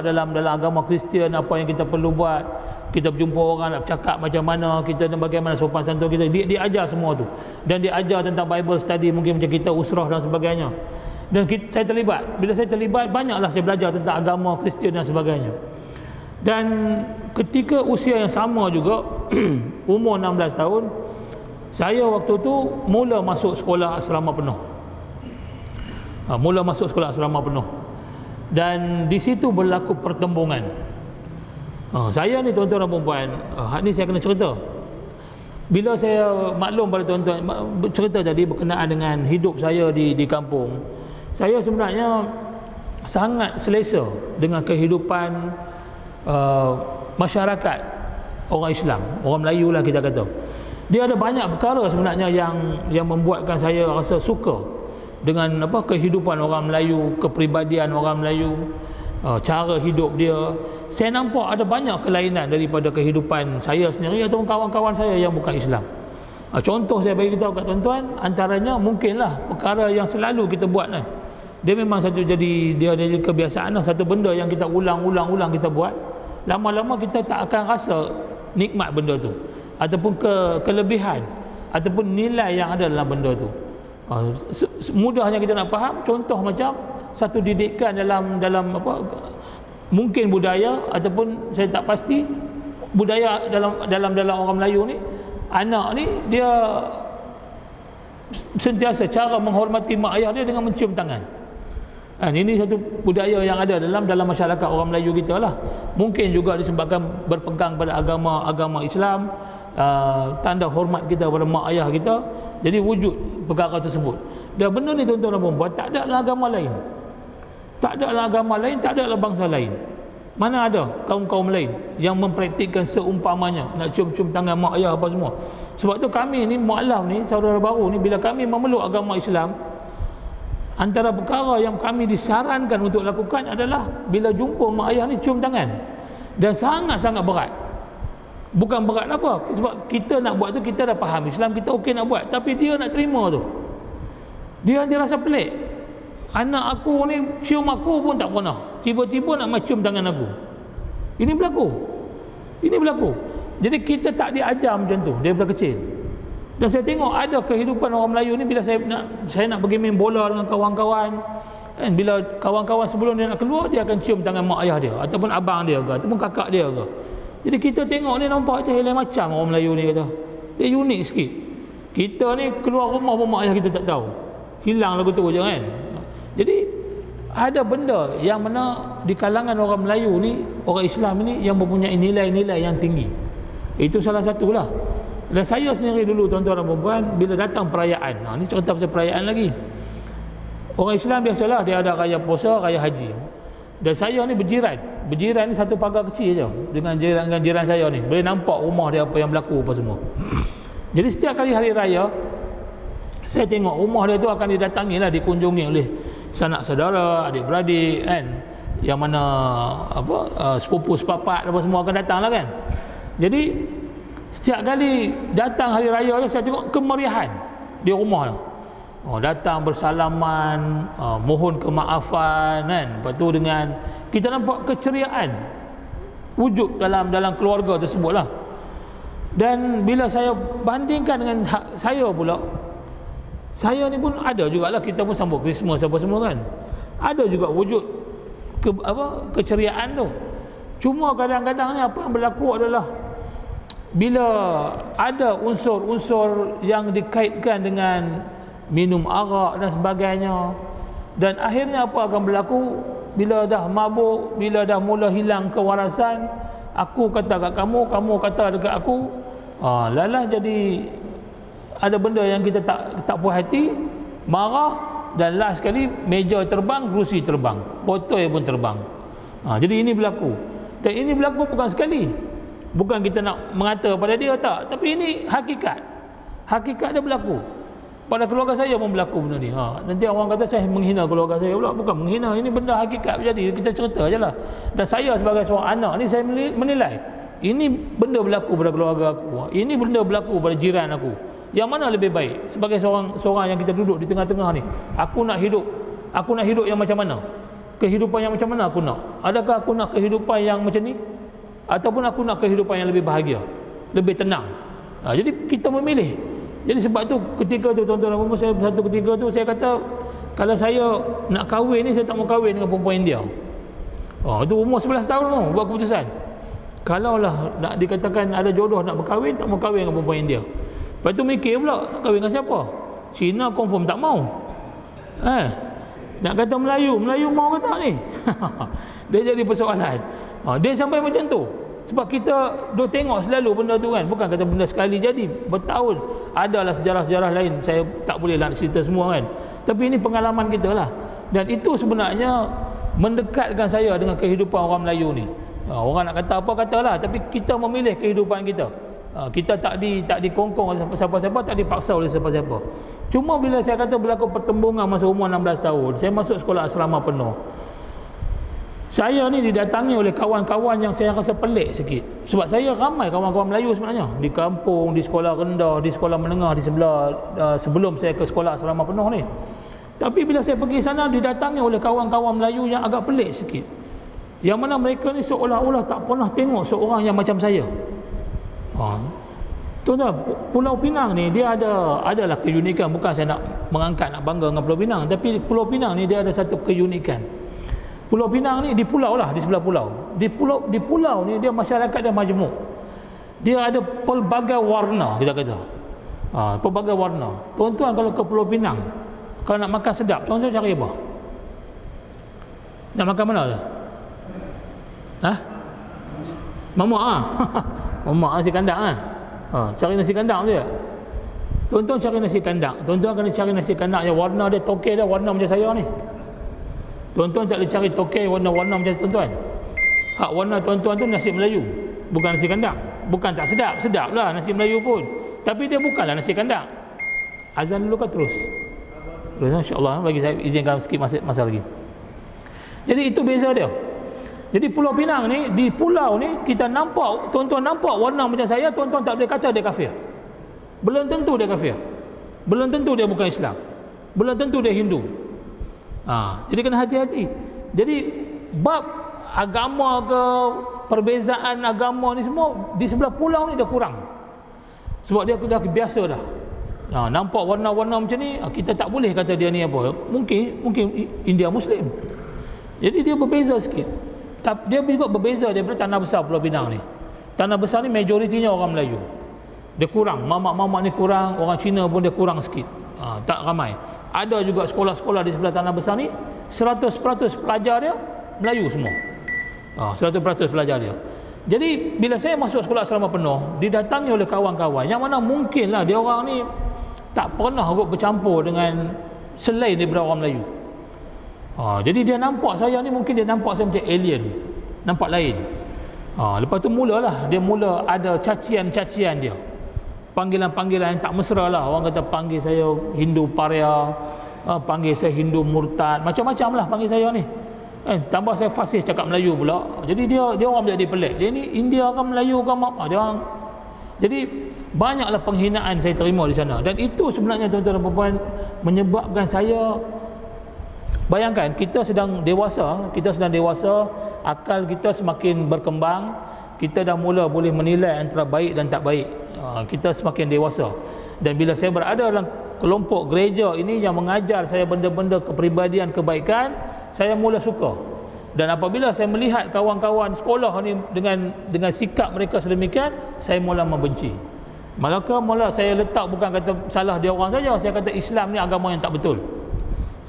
dalam agama Kristian, apa yang kita perlu buat. Kita berjumpa orang nak bercakap macam mana kita dan bagaimana sopan santun kita, dia ajar semua tu. Dan dia ajar tentang Bible study, mungkin macam kita usrah dan sebagainya. Dan saya terlibat. Bila saya terlibat, banyaklah saya belajar tentang agama Kristian dan sebagainya. Dan ketika usia yang sama juga umur 16 tahun, saya waktu tu mula masuk sekolah asrama penuh. Mula masuk sekolah asrama penuh. Dan di situ berlaku pertembungan. Saya ni tuan-tuan dan puan-puan, ni saya kena cerita. Bila saya maklum pada tuan-tuan, cerita tadi berkenaan dengan hidup saya di kampung, saya sebenarnya sangat selesa dengan kehidupan masyarakat orang Islam, orang Melayu lah kita kata. Dia ada banyak perkara sebenarnya yang membuatkan saya rasa suka dengan kehidupan orang Melayu, kepribadian orang Melayu, cara hidup dia. Saya nampak ada banyak kelainan daripada kehidupan saya sendiri ataupun kawan-kawan saya yang bukan Islam. Contoh saya bagi tahu kat tuan-tuan, antaranya mungkinlah perkara yang selalu kita buat kan. Dia memang dia ada kebiasaan lah, satu benda yang kita ulang-ulang kita buat. Lama-lama kita tak akan rasa nikmat benda tu ataupun kelebihan ataupun nilai yang ada dalam benda tu. Mudahnya kita nak faham, contoh macam satu didikan dalam mungkin budaya ataupun saya tak pasti budaya dalam orang Melayu ni, anak ni dia sentiasa cara menghormati mak ayah dia dengan mencium tangan. Ini satu budaya yang ada dalam masyarakat orang Melayu kita lah. Mungkin juga disebabkan berpegang pada agama Islam, tanda hormat kita pada mak ayah kita, jadi wujud perkara tersebut. Dan benda ni tuan-tuan dan puan-puan tak ada dalam agama lain. Tak ada lah agama lain, tak ada lah bangsa lain. Mana ada kaum-kaum lain yang mempraktikkan seumpamanya, nak cium-cium tangan mak ayah apa semua. Sebab tu kami ni mualaf ni, saudara baru ni, bila kami memeluk agama Islam, antara perkara yang kami disarankan untuk lakukan adalah bila jumpa mak ayah ni cium tangan. Dan sangat-sangat berat. Bukan berat apa, sebab kita nak buat tu, kita dah faham Islam, kita okey nak buat, tapi dia nak terima tu. Dia rasa pelik. Anak aku ni cium aku pun tak pernah, tiba-tiba nak cium tangan aku. Ini berlaku. Jadi kita tak diajar macam tu daripada kecil. Dan saya tengok ada kehidupan orang Melayu ni, bila saya nak pergi main bola dengan kawan-kawan kan, bila kawan-kawan sebelum dia nak keluar, dia akan cium tangan mak ayah dia, ataupun abang dia ke, ataupun kakak dia ke. Jadi kita tengok ni nampak macam lain macam orang Melayu ni kata. Dia unik sikit. Kita ni keluar rumah pun mak ayah kita tak tahu. Hilang lagu tu je kan. Jadi ada benda yang mana di kalangan orang Melayu ni, orang Islam ni, yang mempunyai nilai-nilai yang tinggi. Itu salah satulah. Dan saya sendiri dulu, tuan-tuan dan puan-puan, bila datang perayaan, ni cerita pasal perayaan lagi. Orang Islam biasalah dia ada raya puasa, raya haji. Dan saya ni berjiran ni satu pagar kecil je dengan jiran saya ni. Boleh nampak rumah dia, apa yang berlaku apa semua. Jadi setiap kali hari raya, saya tengok rumah dia tu akan didatangi lah, dikunjungi oleh sanak saudara, adik-beradik kan, yang mana sepupu sepapat apa semua akan datang lah kan. Jadi setiap kali datang hari raya tu, saya tengok kemeriahan di rumah tu. Datang bersalaman, mohon kemaafan kan. Lepas tu dengan kita nampak keceriaan wujud dalam keluarga tersebut lah. Dan bila saya bandingkan dengan saya pula, saya ni pun ada jugalah, kita pun sambut Christmas apa semua kan. Ada juga wujud keceriaan tu. Cuma kadang-kadang ni apa yang berlaku adalah bila ada unsur-unsur yang dikaitkan dengan minum arak dan sebagainya, dan akhirnya apa akan berlaku bila dah mabuk, bila dah mula hilang kewarasan, aku kata kat kamu, kamu kata dekat aku, lalah jadi ada benda yang kita tak puas hati, marah, dan last sekali meja terbang, kerusi terbang, botol pun terbang. Jadi ini berlaku. Dan ini berlaku bukan sekali. Bukan kita nak mengata pada dia, tak, tapi ini hakikat. Hakikat dia berlaku. Pada keluarga saya pun berlaku benda ni. Nanti orang kata saya menghina keluarga saya pula. Bukan menghina, ini benda hakikat berjadi. Kita cerita je lah. Dan saya sebagai seorang anak ni, saya menilai ini benda berlaku pada keluarga aku, ini benda berlaku pada jiran aku. Yang mana lebih baik sebagai seorang yang kita duduk di tengah-tengah ni? Aku nak hidup yang macam mana? Kehidupan yang macam mana aku nak? Adakah aku nak kehidupan yang macam ni, ataupun aku nak kehidupan yang lebih bahagia, lebih tenang? Jadi kita memilih. Jadi sebab tu ketika tu, tuan-tuan dan puan-puan, saya satu ketika tu saya kata, kalau saya nak kahwin ni, saya tak mau kahwin dengan perempuan India. Itu umur 11 tahun tu buat keputusan. Kalaulah nak dikatakan ada jodoh nak berkahwin, tak mau kahwin dengan perempuan India. Lepas tu mikir pula, nak kahwin dengan siapa? Cina confirm tak mau. Nak kata Melayu mau ke tak ni? Dia jadi persoalan. Dia sampai macam tu. Sebab kita duk tengok selalu benda tu kan. Bukan kata benda sekali jadi, bertahun. Adalah sejarah-sejarah lain, saya tak boleh nak cerita semua kan. Tapi ini pengalaman kita lah. Dan itu sebenarnya mendekatkan saya dengan kehidupan orang Melayu ni. Orang nak kata apa katalah, tapi kita memilih kehidupan kita. Kita tak dikongkong oleh siapa-siapa, tak dipaksa oleh siapa-siapa. Cuma bila saya kata berlaku pertembungan masa umur 16 tahun, saya masuk sekolah asrama penuh. Saya ni didatangi oleh kawan-kawan yang saya rasa pelik sikit. Sebab saya ramai kawan-kawan Melayu sebenarnya, di kampung, di sekolah rendah, di sekolah menengah di sebelah, sebelum saya ke sekolah asrama penuh ni. Tapi bila saya pergi sana, didatangi oleh kawan-kawan Melayu yang agak pelik sikit, yang mana mereka ni seolah-olah tak pernah tengok seorang yang macam saya. Tuan-tuan, Pulau Pinang ni dia adalah keunikan. Bukan saya nak mengangkat, nak bangga dengan Pulau Pinang, tapi Pulau Pinang ni dia ada satu keunikan. Pulau Pinang ni di pulau lah, di sebelah pulau. Di pulau ni dia masyarakat dia majmuk. Dia ada pelbagai warna, kita kata. Pelbagai warna. Tuan-tuan kalau ke Pulau Pinang, kalau nak makan sedap, tuan-tuan cari apa? Nak makan mana tu? Mamak Mamak nasi kandang cari nasi kandang tu ya. Tuan-tuan cari nasi kandang. Tuan-tuan kena cari nasi kandang yang warna dia, tokek dia warna macam saya ni. Tuan-tuan tak boleh cari tokai warna-warna macam tuan-tuan. Hak warna tuan-tuan tu nasi Melayu, bukan nasi kandang. Bukan tak sedap, sedap lah nasi Melayu pun, tapi dia bukanlah nasi kandang. Azan dulu kan terus? Terus, insya-Allah. Bagi saya izinkan sikit masa lagi. Jadi itu beza dia. Jadi Pulau Pinang ni, di pulau ni kita nampak, tuan-tuan nampak warna macam saya, tuan-tuan tak boleh kata dia kafir. Belum tentu dia kafir. Belum tentu dia bukan Islam. Belum tentu dia Hindu. Jadi kena hati-hati. Jadi bab agama ke, perbezaan agama ni semua di sebelah pulau ni dah kurang. Sebab dia dah biasa dah. Nampak warna-warna macam ni, kita tak boleh kata dia ni apa. Mungkin India Muslim. Jadi dia berbeza sikit. Dia juga berbeza daripada tanah besar Pulau Pinang ni. Tanah besar ni majoritinya orang Melayu. Dia kurang, mamak-mamak ni kurang, orang Cina pun dia kurang sikit. Tak ramai. Ada juga sekolah-sekolah di sebelah tanah besar ni 100% pelajar dia Melayu semua. 100% pelajar dia. Jadi bila saya masuk sekolah asrama penuh, didatangi oleh kawan-kawan yang mana mungkinlah dia orang ni tak pernah kot bercampur dengan selain daripada orang Melayu. Jadi dia nampak saya ni, mungkin dia nampak saya macam alien, nampak lain. Lepas tu mulalah dia mula ada cacian-cacian dia, panggilan-panggilan yang tak mesra lah. Orang kata panggil saya Hindu paria, panggil saya Hindu murtad, macam-macam lah panggil saya ni. Tambah saya fasih cakap Melayu pula. Jadi dia orang menjadi pelik. Dia ni India kan, Melayu kan, dia orang. Jadi banyaklah penghinaan saya terima di sana. Dan itu sebenarnya tuan-tuan dan puan menyebabkan saya, bayangkan kita sedang dewasa, akal kita semakin berkembang, kita dah mula boleh menilai antara baik dan tak baik. Kita semakin dewasa. Dan bila saya berada dalam kelompok gereja ini yang mengajar saya benda-benda kepribadian kebaikan, saya mula suka. Dan apabila saya melihat kawan-kawan sekolah ni dengan sikap mereka sedemikian, saya mula membenci. Mula saya letak, bukan kata salah dia orang saja, saya kata Islam ni agama yang tak betul.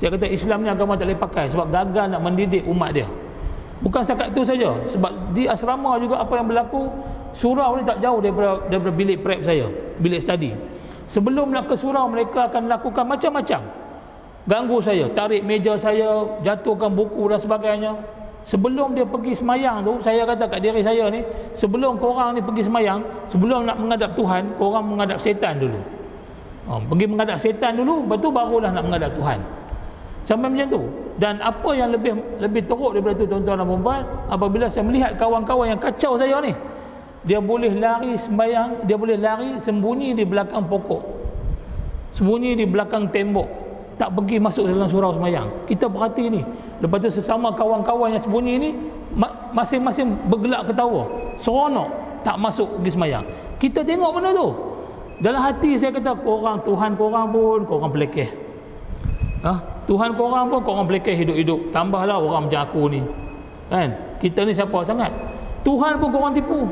Saya kata Islam ni agama tak boleh pakai sebab gagal nak mendidik umat dia. Bukan setakat itu saja, sebab di asrama juga apa yang berlaku, surau ni tak jauh daripada bilik prep saya, bilik study. Sebelum nak ke surau, mereka akan lakukan macam-macam. Ganggu saya, tarik meja saya, jatuhkan buku dan sebagainya. Sebelum dia pergi semayang tu, saya kata kat diri saya ni, sebelum korang ni pergi semayang, sebelum nak menghadap Tuhan, korang menghadap setan dulu. Pergi menghadap setan dulu, lepas tu barulah nak menghadap Tuhan. Sampai macam tu. Dan apa yang lebih teruk daripada tu tuan-tuan dan puan-puan, apabila saya melihat kawan-kawan yang kacau saya ni, dia boleh lari sembahyang, dia boleh lari sembunyi di belakang pokok, sembunyi di belakang tembok, tak pergi masuk dalam surau sembahyang. Kita perhati ni. Lepas tu sesama kawan-kawan yang sembunyi ni masing-masing bergelak ketawa, seronok, tak masuk pergi sembahyang. Kita tengok benda tu. Dalam hati saya kata, korang, Tuhan korang pun korang pelekeh. Tuhan korang pun korang pelekeh hidup-hidup. Tambahlah orang macam aku ni, kan? Kita ni siapa sangat? Tuhan pun korang tipu.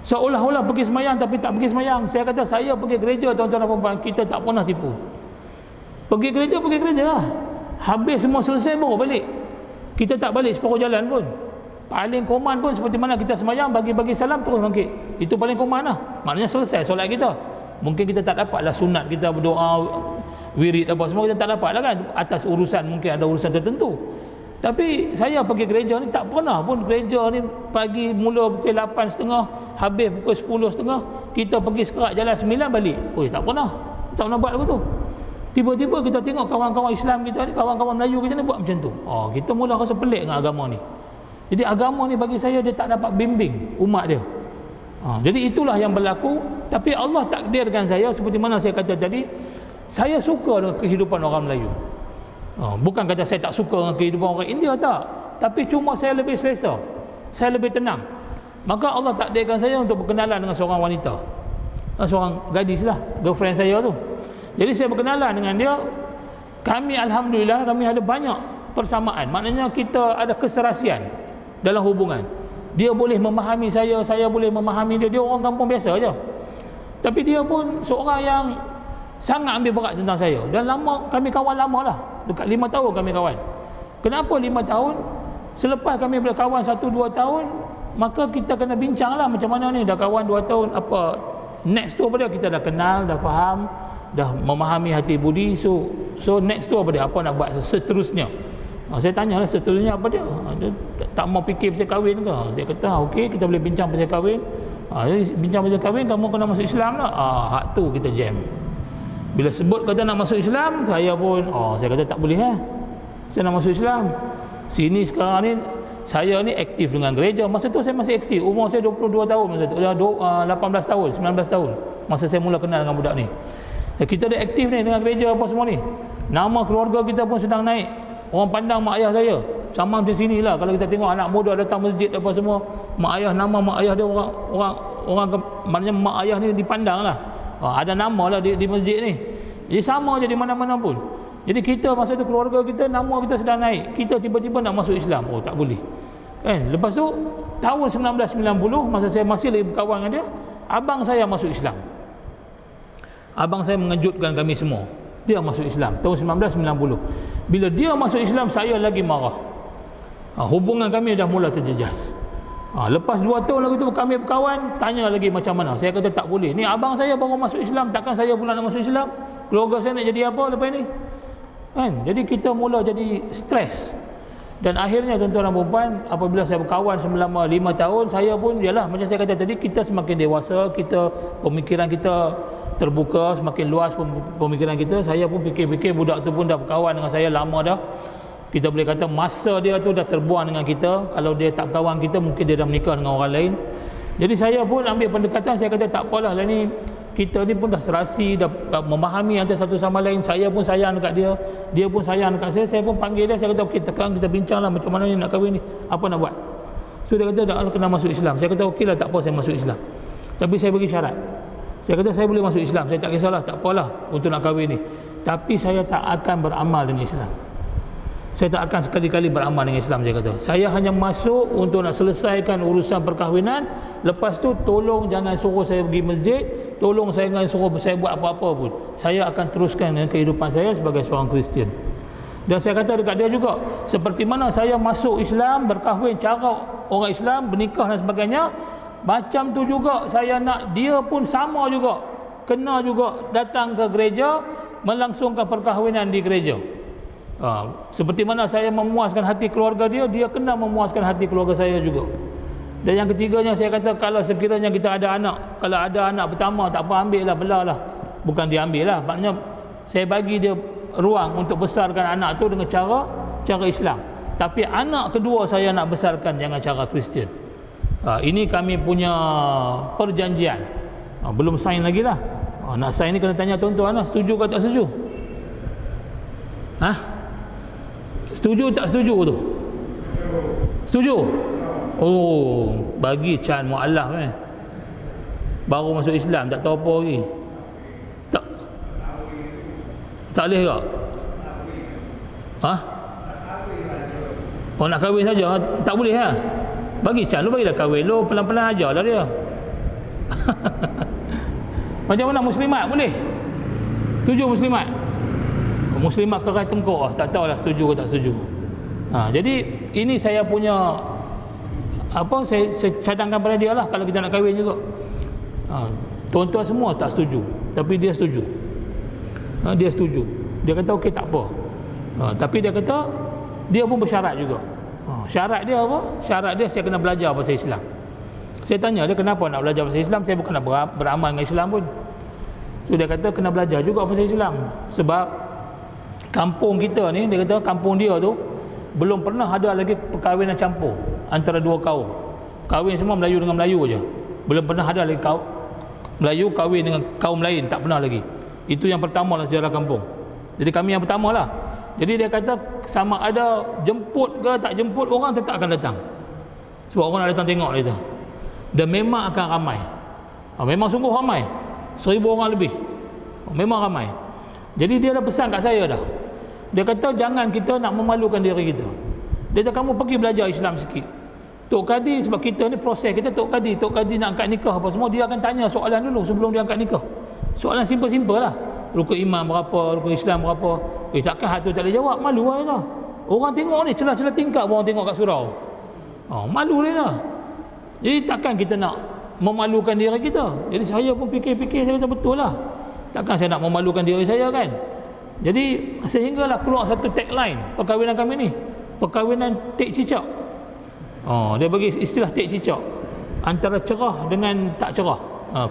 Seolah-olah pergi semayang tapi tak pergi semayang. Saya kata saya pergi gereja, tuan-tuan dan puan-puan, kita tak pernah tipu. Pergi gereja lah. Habis semua selesai baru balik. Kita tak balik separuh jalan pun. Paling koman pun seperti mana kita semayang, bagi-bagi salam terus bangkit. Itu paling koman lah. Maknanya selesai solat kita. Mungkin kita tak dapatlah sunat kita berdoa, wirid apa semua kita tak dapat lah kan, atas urusan, mungkin ada urusan tertentu. Tapi saya pergi gereja ni tak pernah pun. Gereja ni pagi mula pukul 8.30, habis pukul 10.30, kita pergi sekerak jalan 9 balik. Tak pernah. Kita tak pernah buat begitu. Tiba-tiba kita tengok kawan-kawan Islam kita ni, kawan-kawan Melayu kita ni buat macam tu. Kita mula rasa pelik dengan agama ni. Jadi agama ni bagi saya dia tak dapat bimbing umat dia. Jadi itulah yang berlaku. Tapi Allah takdirkan saya, seperti mana saya kata tadi, saya suka dengan kehidupan orang Melayu. Bukan kata saya tak suka dengan kehidupan orang India, tak. Tapi cuma saya lebih selesa, saya lebih tenang. Maka Allah takdirkan saya untuk berkenalan dengan seorang wanita, seorang gadis lah, girlfriend saya tu. Jadi saya berkenalan dengan dia. Kami alhamdulillah kami ada banyak persamaan. Maknanya kita ada keserasian dalam hubungan. Dia boleh memahami saya, saya boleh memahami dia. Dia orang kampung biasa aja. Tapi dia pun seorang yang sangat ambil berat tentang saya. Dan lama, kami kawan lama lah. Dekat 5 tahun kami kawan. Kenapa 5 tahun? Selepas kami berkawan 1-2 tahun, maka kita kena bincang lah macam mana ni. Dah kawan 2 tahun, apa next tu apa dia? Kita dah kenal, dah faham, dah memahami hati budi. So next tu apa dia? Apa nak buat seterusnya? Saya tanyalah seterusnya apa dia. Dia tak mau fikir pasal kahwin ke? Saya kata okey, kita boleh bincang pasal kahwin. Bincang pasal kahwin, kamu kena masuk Islam tak? Hak tu kita jam. Bila sebut kata nak masuk Islam, saya pun saya kata tak boleh saya nak masuk Islam. Sini sekarang ni saya ni aktif dengan gereja. Masa tu saya masih aktif. Umur saya 22 tahun masa tu. Dah 18 tahun, 19 tahun masa saya mula kenal dengan budak ni. Kita dah aktif ni dengan gereja apa semua ni. Nama keluarga kita pun sedang naik. Orang pandang mak ayah saya sama macam sini lah. Kalau kita tengok anak muda datang masjid apa semua, mak ayah, nama mak ayah dia orang maknanya mak ayah ni dipandang lah. Ada nama lah di masjid ni. Jadi sama je di mana-mana pun. Jadi kita masa tu keluarga kita, nama kita sedang naik. Kita tiba-tiba nak masuk Islam. Tak boleh. Lepas tu tahun 1990 masa saya masih lagi berkawan dengan dia, abang saya masuk Islam. Abang saya mengejutkan kami semua. Dia masuk Islam tahun 1990. Bila dia masuk Islam, saya lagi marah. Hubungan kami dah mula terjejas. Lepas 2 tahun lagi tu kami berkawan, tanya lagi macam mana. Saya kata tak boleh. Ni abang saya baru masuk Islam, takkan saya pula nak masuk Islam? Keluarga saya nak jadi apa lepas ni? Jadi kita mula jadi stres. Dan akhirnya tuan-tuan dan puan, apabila saya berkawan selama 5 tahun, saya pun yalah macam saya kata tadi, kita semakin dewasa, kita pemikiran kita terbuka, semakin luas pemikiran kita. Saya pun fikir-fikir budak tu pun dah berkawan dengan saya lama dah. Kita boleh kata masa dia tu dah terbuang dengan kita. Kalau dia tak berkawan kita, mungkin dia dah menikah dengan orang lain. Jadi saya pun ambil pendekatan, saya kata tak apalah lah ni, kita ni pun dah serasi, dah memahami antara satu sama lain. Saya pun sayang dekat dia, dia pun sayang dekat saya. Saya pun panggil dia, saya kata okey, sekarang kita bincanglah macam mana ni nak kahwin ni, apa nak buat. So dia kata dah kena masuk Islam. Saya kata okeylah, tak apa, saya masuk Islam. Tapi saya bagi syarat. Saya kata saya boleh masuk Islam, saya tak kisahlah, tak apalah untuk nak kahwin ni. Tapi saya tak akan beramal dengan Islam. Saya tak akan sekali-kali beramal dengan Islam, saya kata. Saya hanya masuk untuk nak selesaikan urusan perkahwinan. Lepas tu tolong jangan suruh saya pergi masjid, tolong saya jangan suruh saya buat apa-apa pun. Saya akan teruskan dengan kehidupan saya sebagai seorang Kristian. Dan saya kata dekat dia juga, seperti mana saya masuk Islam, berkahwin cara orang Islam, bernikah dan sebagainya, macam tu juga saya nak dia pun sama juga, kena juga datang ke gereja, melangsungkan perkahwinan di gereja. Seperti mana saya memuaskan hati keluarga dia, dia kena memuaskan hati keluarga saya juga. Dan yang ketiganya, saya kata kalau sekiranya kita ada anak, kalau ada anak pertama, tak apa, ambil lah, belalah. Bukan dia ambil lah, maknanya saya bagi dia ruang untuk besarkan anak tu dengan cara Islam. Tapi anak kedua saya nak besarkan dengan cara Kristian. Ini kami punya perjanjian. Belum sign lagi lah. Nak sign ni kena tanya tuan-tuan lah, setuju ke tak setuju? Setuju tak setuju tu? Setuju? Oh, bagi Chan mu'alaf baru masuk Islam, tak tahu apa lagi. Tak boleh ke? Nak kahwin saja, tak boleh lah. Bagi Chan, lu bagilah kahwin, lu pelan-pelan ajarlah dia. Macam mana muslimat boleh? Setuju muslimat? Muslimat kerai tengkuk, tak tahulah setuju ke tak setuju. Jadi ini saya punya saya cadangkan pada dia lah kalau kita nak kahwin juga. Tuan-tuan semua tak setuju, tapi dia setuju. Dia setuju. Dia kata okey, tak apa. Tapi dia kata dia pun bersyarat juga. Syarat dia apa? Syarat dia saya kena belajar bahasa Islam. Saya tanya dia kenapa nak belajar bahasa Islam. Saya bukan nak beramal dengan Islam pun. So dia kata kena belajar juga bahasa Islam. Sebab kampung kita ni, dia kata kampung dia tu belum pernah ada lagi perkahwinan campur antara dua kaum. Kahwin semua Melayu dengan Melayu aja. Belum pernah ada lagi Melayu kahwin dengan kaum lain, tak pernah lagi. Itu yang pertama lah sejarah kampung. Jadi kami yang pertama lah. Jadi dia kata sama ada jemput ke tak jemput, orang tetap akan datang. Sebab orang nak datang tengok dia. Dan memang akan ramai. Memang sungguh ramai. 1000 orang lebih. Memang ramai. Jadi dia dah pesan kat saya dah. Dia kata jangan kita nak memalukan diri kita. Dia kata kamu pergi belajar Islam sikit. Tok Kadi, sebab kita ni proses kita, Tok Kadi nak angkat nikah apa semua, dia akan tanya soalan dulu sebelum dia angkat nikah. Soalan simple-simple lah. Rukun iman berapa, rukun Islam berapa. Takkan hak tu tak boleh jawab, malu lah dia. Orang tengok ni celah-celah tingkap, orang tengok kat surau. Malu dia lah. Jadi takkan kita nak memalukan diri kita. Jadi saya pun fikir-fikir, saya kata betul lah. Takkan saya nak memalukan diri saya kan. Jadi sehinggalah keluar satu tagline perkahwinan kami ni. perkahwinan tek cicak. Dia bagi istilah tek cicak, antara cerah dengan tak cerah,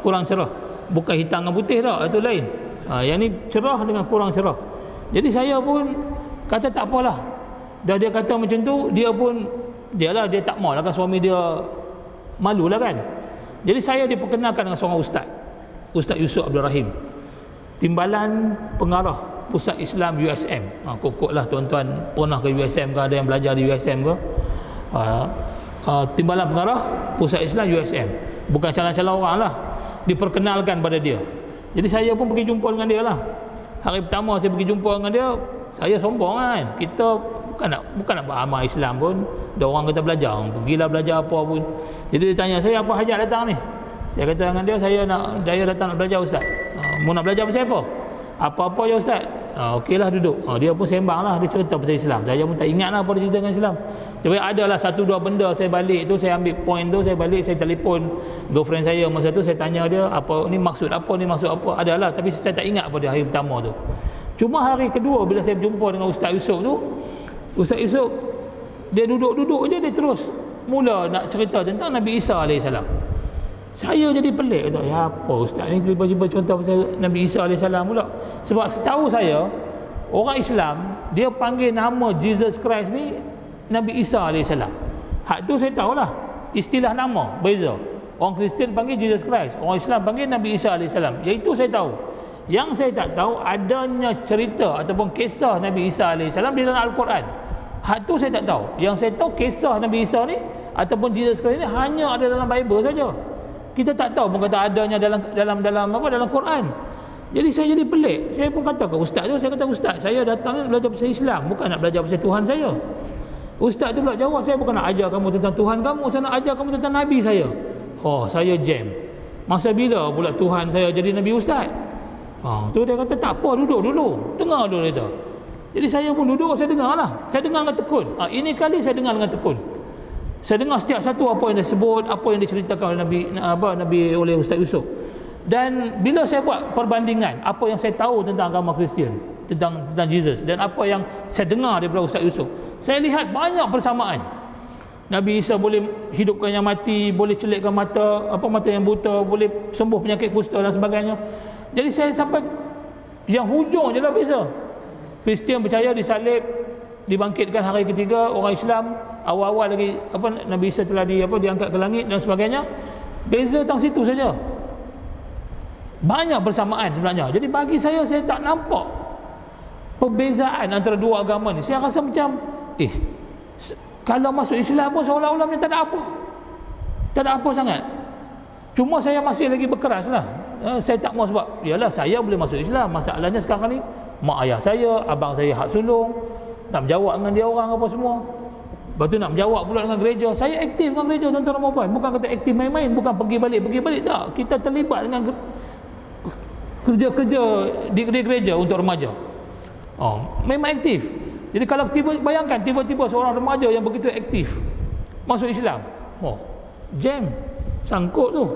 kurang cerah, bukan hitam dengan putih dah, itu lain. Yang ni cerah dengan kurang cerah. Jadi saya pun kata tak apalah, dah dia kata macam tu, dia tak mau lah kan, suami dia malu lah kan. Jadi saya diperkenalkan dengan seorang Ustaz Yusuf Abdul Rahim, Timbalan Pengarah Pusat Islam USM. Kokok lah tuan-tuan pernah ke USM ke, ada yang belajar di USM ke. Timbalan Pengarah Pusat Islam USM, bukan calon-calon orang lah, diperkenalkan pada dia. Jadi saya pun pergi jumpa dengan dia lah. Hari pertama saya pergi jumpa dengan dia, saya sombong kan, kita bukan nak beramal Islam pun, ada orang kata belajar, pergilah belajar apa pun. Jadi dia tanya saya, apa hajat datang ni? Saya kata dengan dia, saya datang nak belajar Ustaz. Mau nak belajar pasal apa? Apa-apa je Ustaz. Okeylah, duduk. Dia pun sembang lah, dia cerita pasal Islam. Saya pun tak ingat lah apa dia cerita dengan Islam. Tapi adalah satu dua benda saya balik tu, saya ambil point tu, saya balik, saya telefon girlfriend saya masa tu, saya tanya dia, apa ni maksud apa, ni maksud apa. Adalah, tapi saya tak ingat pada hari pertama tu. Cuma hari kedua bila saya berjumpa dengan Ustaz Yusuf tu, Ustaz Yusuf dia duduk-duduk je, dia terus mula nak cerita tentang Nabi Isa AS. Saya jadi pelik, kata, ya apa Ustaz ni tiba-tiba contoh pasal Nabi Isa AS pula. Sebab setahu saya, orang Islam dia panggil nama Jesus Christ ni Nabi Isa AS. Hak tu saya tahulah, istilah nama beza. Orang Kristian panggil Jesus Christ, orang Islam panggil Nabi Isa AS. Iaitu saya tahu. Yang saya tak tahu adanya cerita ataupun kisah Nabi Isa AS di dalam Al-Quran. Hak tu saya tak tahu. Yang saya tahu kisah Nabi Isa ni ataupun Jesus Christ ni hanya ada dalam Bible saja. Kita tak tahu pun kata adanya dalam Quran. Jadi saya jadi pelik. Saya pun kata ke ustaz tu, saya kata, Ustaz, saya datang ni belajar pasal Islam, bukan nak belajar pasal Tuhan saya. Ustaz tu pula jawab, saya bukan nak ajar kamu tentang Tuhan kamu, saya nak ajar kamu tentang Nabi saya. Saya jam. Masa bila pula Tuhan saya jadi Nabi Ustaz? Tu dia kata, tak apa, duduk dulu, dengar dulu dia. Jadi saya pun duduk, saya dengar lah. Saya dengar dengan tekun. Ini kali saya dengar dengan tekun. Saya dengar setiap satu apa yang disebut, apa yang diceritakan oleh Nabi oleh Ustaz Yusuf. Dan bila saya buat perbandingan apa yang saya tahu tentang agama Kristian, tentang Jesus, dan apa yang saya dengar daripada Ustaz Yusuf, saya lihat banyak persamaan. Nabi Isa boleh hidupkan yang mati, boleh celikkan mata yang buta, boleh sembuh penyakit kusta dan sebagainya. Jadi saya sampai yang hujung je lah beza. Kristian percaya disalib, dibangkitkan hari ketiga. Orang Islam awal-awal lagi Nabi Isa telah diangkat ke langit dan sebagainya. Beza tang situ saja. Banyak persamaan sebenarnya. Jadi bagi saya tak nampak perbezaan antara dua agama ni. Saya rasa macam kalau masuk Islam pun seolah-olah macam tak ada apa. Tak ada apa sangat. Cuma saya masih lagi berkeras lah. Saya tak mau, sebab yalah, saya boleh masuk Islam. Masalahnya sekarang ni mak ayah saya, abang saya hak sulung, nak berjawab dengan dia orang apa semua. Lepas tu nak berjawab pula dengan gereja. Saya aktif dengan gereja, tuan-tuan dan puan. Bukan kata aktif main-main, bukan pergi balik tak. Kita terlibat dengan kerja-kerja di gereja untuk remaja. Memang aktif. Jadi kalau bayangkan tiba-tiba seorang remaja yang begitu aktif masuk Islam, jam, sangkut tu.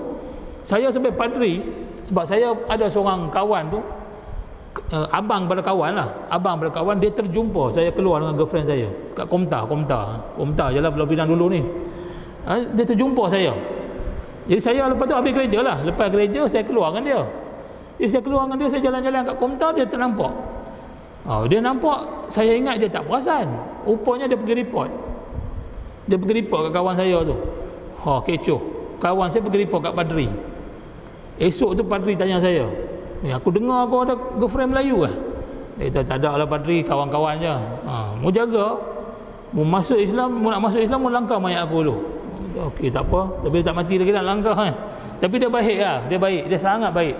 Saya sampai padri, sebab saya ada seorang kawan tu, abang pada kawan, dia terjumpa saya keluar dengan girlfriend saya kat Komta je lah, Pulau Pinang dulu ni. Dia terjumpa saya. Jadi saya lepas tu habis gereja lah, lepas gereja saya keluar dengan dia. Saya keluar dengan dia, saya jalan-jalan kat Komta, dia ternampak. Dia nampak, saya ingat dia tak perasan. Rupanya dia pergi report. Dia pergi report kat kawan saya tu. Kecoh. Kawan saya pergi report kat padri. Esok tu padri tanya saya, aku dengar kau ada girlfriend Melayu ke? Dia kata, tak ada lah padri, kawan-kawan je. Mau jaga, mau nak masuk Islam, mau langkah mayat aku dulu. Okey, tak apa. Tapi dia tak mati lagi nak langkah kan. Tapi dia baik lah, dia sangat baik.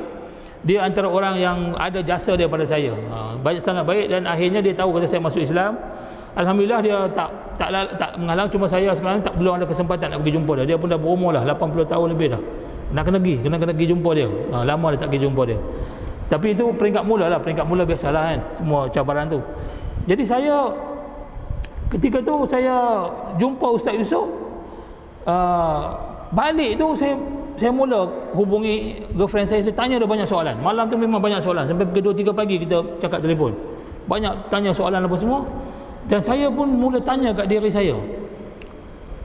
Dia antara orang yang ada jasa dia pada saya. Sangat baik, dan akhirnya dia tahu kata saya masuk Islam. Alhamdulillah dia tak menghalang. Cuma saya sekarang belum ada kesempatan nak pergi jumpa dia. Dia pun dah berumur lah, 80 tahun lebih dah. Nak kena pergi jumpa dia. Lama dah tak pergi jumpa dia. Tapi itu peringkat mula biasalah kan, semua cabaran tu. Jadi saya ketika tu saya jumpa Ustaz Yusuf, balik tu saya mula hubungi girlfriend saya tanya dia banyak soalan. Malam tu memang banyak soalan, sampai pukul 2-3 pagi kita cakap telefon. Banyak tanya soalan apa semua. Dan saya pun mula tanya kat diri saya,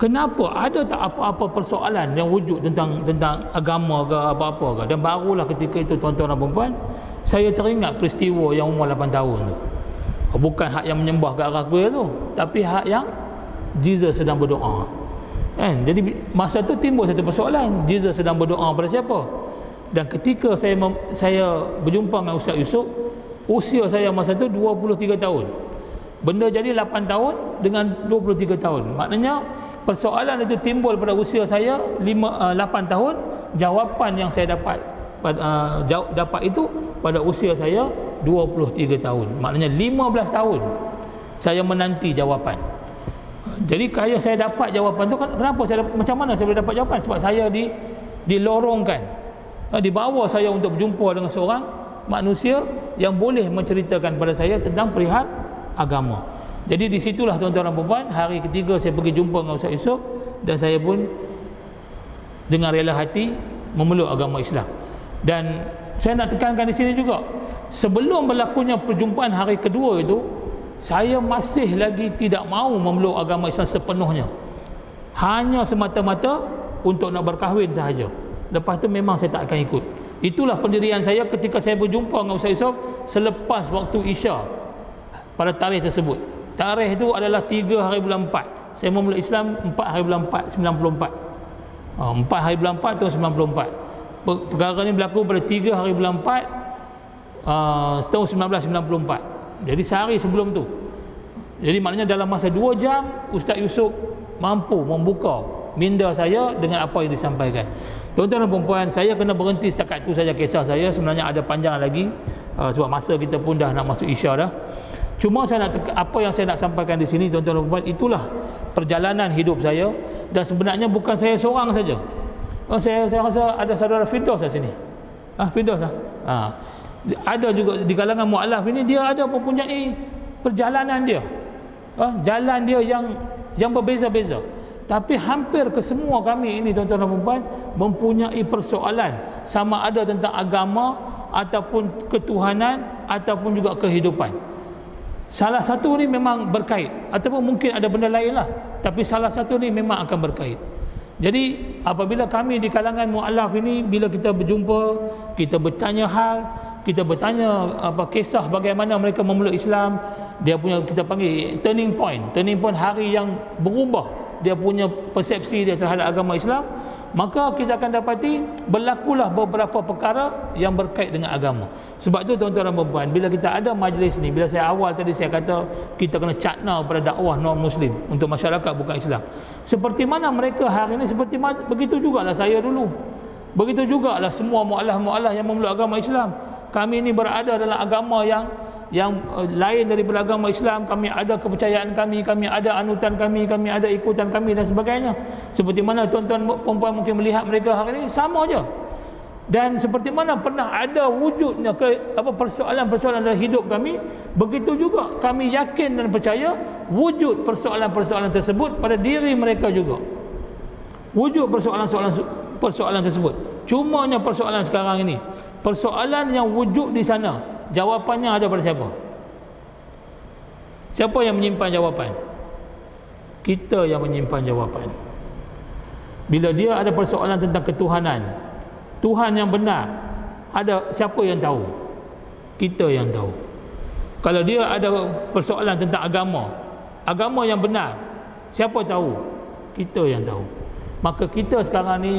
kenapa ada tak apa-apa persoalan yang wujud tentang agama ke apa-apa ke. Dan barulah ketika itu tuan-tuan dan puan-puan, saya teringat peristiwa yang umur 8 tahun tu. Bukan hak yang menyembah ke arah kuil tu, tapi hak yang Jesus sedang berdoa. Kan? Jadi masa tu timbul satu persoalan, Jesus sedang berdoa pada siapa? Dan ketika saya berjumpa dengan Ustaz Yusof, usia saya masa tu 23 tahun. Benda jadi 8 tahun dengan 23 tahun. Maknanya persoalan itu timbul pada usia saya 8 tahun. Jawapan yang saya dapat itu pada usia saya 23 tahun. Maknanya 15 tahun saya menanti jawapan. Jadi kalau saya dapat jawapan tu, kenapa macam mana saya boleh dapat jawapan? Sebab saya dilorongkan, dibawa saya untuk berjumpa dengan seorang manusia yang boleh menceritakan pada saya tentang perihal agama. Jadi di situlah tuan-tuan dan puan-puan, hari ketiga saya pergi jumpa dengan Ustaz Yusof, dan saya pun dengan rela hati memeluk agama Islam. Dan saya nak tekankan di sini juga, sebelum berlakunya perjumpaan hari kedua itu, saya masih lagi tidak mahu memeluk agama Islam sepenuhnya, hanya semata-mata untuk nak berkahwin sahaja. Lepas tu memang saya tak akan ikut. Itulah pendirian saya ketika saya berjumpa dengan Ustaz Yusof selepas waktu Isya pada tarikh tersebut. Tarikh itu adalah 3 hari bulan 4. Saya memeluk Islam 4 hari bulan 4 94. 4 hari bulan 4 tahun 94. Perkara ni berlaku pada 3 hari bulan 4 tahun 1994. Jadi sehari sebelum tu. Jadi maknanya dalam masa 2 jam Ustaz Yusof mampu membuka minda saya dengan apa yang disampaikan. Tuan-tuan dan puan-puan, saya kena berhenti setakat tu saja kisah saya. Sebenarnya ada panjang lagi, sebab masa kita pun dah nak masuk Isya dah. Cuma saya nak apa yang saya nak sampaikan di sini, tuan-tuan dan puan-puan, itulah perjalanan hidup saya. Dan sebenarnya bukan saya seorang saja. Saya rasa ada saudara Firdaus di sini. Firdaus ada juga di kalangan mu'alaf ini, dia ada mempunyai perjalanan dia, jalan dia yang berbeza-beza. Tapi hampir kesemua kami ini, tuan-tuan dan puan-puan, mempunyai persoalan sama ada tentang agama ataupun ketuhanan ataupun juga kehidupan. Salah satu ni memang berkait, ataupun mungkin ada benda lain lah, tapi salah satu ni memang akan berkait. Jadi apabila kami di kalangan mu'alaf ini, bila kita berjumpa, kita bertanya hal, kita bertanya kisah bagaimana mereka memeluk Islam, dia punya, kita panggil turning point hari yang berubah dia punya persepsi dia terhadap agama Islam, maka kita akan dapati berlakulah beberapa perkara yang berkait dengan agama. Sebab tu tuan-tuan dan puan-puan, bila kita ada majlis ni, bila saya awal tadi saya kata kita kena cakna pada dakwah non-Muslim untuk masyarakat bukan Islam. Seperti mana mereka hari ini, begitu jugalah saya dulu. Begitu jugalah semua mu'alaf-mu'alaf yang memeluk agama Islam. Kami ini berada dalam agama yang lain daripada agama Islam. Kami ada kepercayaan kami ada anutan kami ada ikutan kami dan sebagainya. Seperti mana tuan-tuan perempuan mungkin melihat mereka hari ini, sama je. Dan seperti mana pernah ada wujudnya persoalan-persoalan dalam hidup kami, begitu juga kami yakin dan percaya wujud persoalan-persoalan tersebut pada diri mereka juga. Wujud persoalan tersebut. Cumanya persoalan sekarang ini, persoalan yang wujud di sana, jawapannya ada pada siapa? Siapa yang menyimpan jawapan? Kita yang menyimpan jawapan. Bila dia ada persoalan tentang ketuhanan, Tuhan yang benar, ada siapa yang tahu? Kita yang tahu. Kalau dia ada persoalan tentang agama yang benar, siapa tahu? Kita yang tahu. Maka kita sekarang ni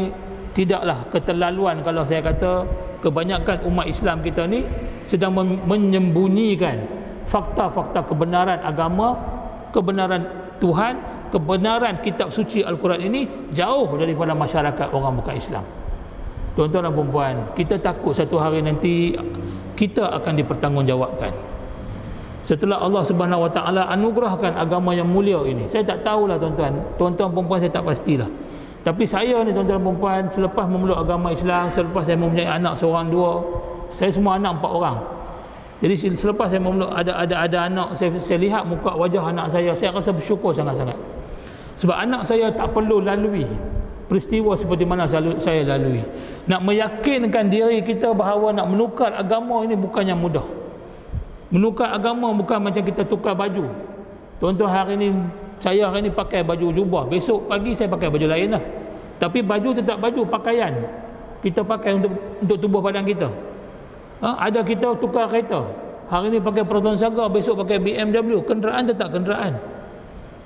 tidaklah keterlaluan kalau saya kata kebanyakan umat Islam kita ni sedang menyembunyikan fakta-fakta kebenaran agama, kebenaran Tuhan, kebenaran kitab suci Al-Quran ini jauh daripada masyarakat orang bukan Islam. Tuan-tuan dan puan-puan, kita takut satu hari nanti kita akan dipertanggungjawabkan. Setelah Allah Subhanahu Wa Taala anugerahkan agama yang mulia ini, saya tak tahulah tuan-tuan puan-puan, saya tak pastilah. Tapi saya ni tuan-tuan dan puan-puan, selepas memeluk agama Islam, selepas saya mempunyai anak seorang dua, saya semua anak 4 orang. Jadi selepas saya memeluk ada anak, saya lihat muka wajah anak saya rasa bersyukur sangat-sangat. Sebab anak saya tak perlu lalui peristiwa seperti mana saya lalui. Nak meyakinkan diri kita bahawa nak menukar agama ini bukan yang mudah. Menukar agama bukan macam kita tukar baju. Tuan-tuan, hari ni saya hari ni pakai baju jubah, besok pagi saya pakai baju lain lah. Tapi baju tetap baju, pakaian kita pakai untuk tubuh badan kita. Ada kita tukar kereta, hari ni pakai Proton Saga, besok pakai BMW, kenderaan tetap kenderaan.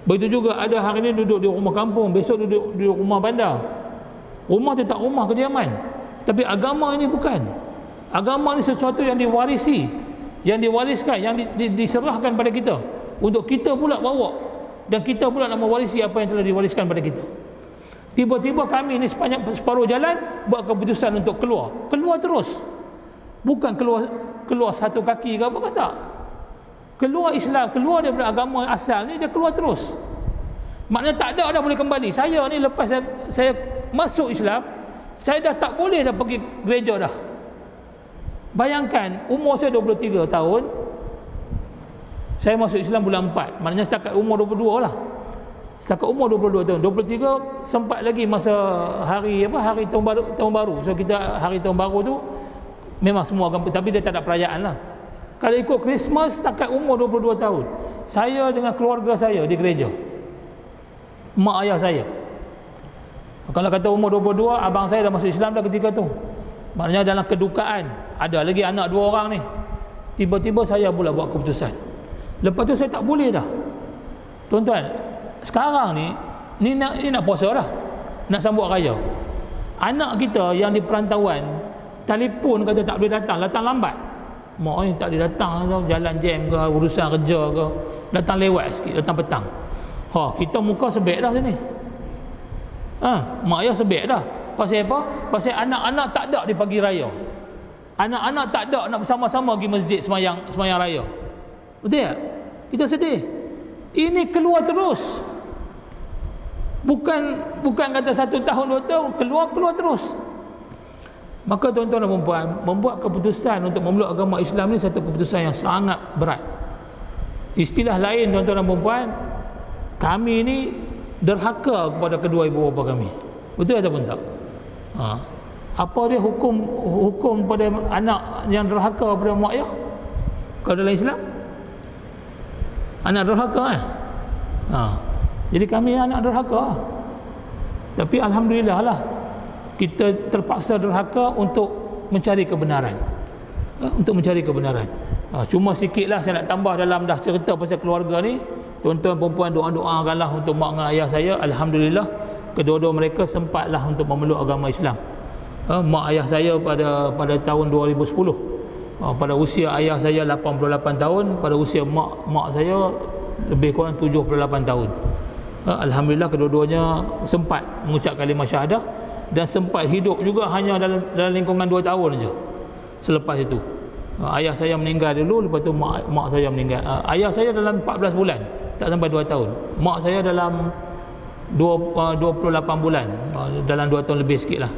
Begitu juga ada hari ni duduk di rumah kampung, besok duduk di rumah bandar. Rumah tetap rumah kediaman. Tapi agama ini bukan. Agama ini sesuatu yang diwarisi, yang diwariskan, yang diserahkan pada kita, untuk kita pula bawa, dan kita pula nak mewarisi apa yang telah diwariskan pada kita. Tiba-tiba kami ni separuh jalan buat keputusan untuk keluar terus. Bukan keluar satu kaki ke apa kata. Keluar Islam, keluar daripada agama asal ni, dia keluar terus. Maknanya tak ada dah boleh kembali. Saya ni lepas saya masuk Islam, saya dah tak boleh dah pergi gereja dah. Bayangkan umur saya 23 tahun, saya masuk Islam bulan 4. Maknanya setakat umur 22 lah. Setakat umur 22 tahun. 23 sempat lagi masa hari tahun baru. So kita hari tahun baru tu memang semua akan, tapi dia tak ada perayaan lah. Kalau ikut Christmas setakat umur 22 tahun, saya dengan keluarga saya di gereja, mak ayah saya. Kalau kata umur 22, abang saya dah masuk Islam dah ketika tu. Maknanya dalam kedukaan, ada lagi anak 2 orang ni. Tiba-tiba saya pula buat keputusan. Lepas tu saya tak boleh dah. Tuan-tuan, sekarang ni nak puasa dah, nak sambut raya. Anak kita yang di perantauan, telefon kata tak boleh datang lambat. Mak ni tak boleh datang, jalan jam ke, urusan kerja ke, datang lewat sikit, datang petang. Kita muka sebek dah sini. Mak ayah sebek dah. Pasal apa? Pasal anak-anak tak ada di pagi raya. Anak-anak tak ada nak bersama-sama pergi masjid semayang raya. Betul tak? Kita sedih. Ini keluar terus. Bukan kata 1 tahun 2 tahun, keluar terus. Maka tuan-tuan dan puan, membuat keputusan untuk memeluk agama Islam ni satu keputusan yang sangat berat. Istilah lain tuan-tuan dan puan, kami ni derhaka kepada kedua ibu bapa kami. Betul ataupun tak? Apa dia hukum pada anak yang derhaka kepada mak ayah? Kalau dalam Islam, anak derhaka jadi kami anak derhaka. Tapi alhamdulillah lah, kita terpaksa derhaka untuk mencari kebenaran. Cuma sikitlah saya nak tambah dalam dah cerita pasal keluarga ni. Tuan-tuan perempuan doa-doakanlah untuk mak dengan ayah saya. Alhamdulillah, kedua-dua mereka sempatlah untuk memeluk agama Islam. Mak ayah saya pada tahun 2010. Pada usia ayah saya 88 tahun, pada usia mak saya lebih kurang 78 tahun. Alhamdulillah, kedua-duanya sempat mengucap kalimah syahadah dan sempat hidup juga hanya dalam lingkungan 2 tahun saja. Selepas itu ayah saya meninggal dulu, lepas tu mak saya meninggal. Ayah saya dalam 14 bulan, tak sampai 2 tahun. Mak saya dalam 28 bulan, dalam 2 tahun lebih sikit lah.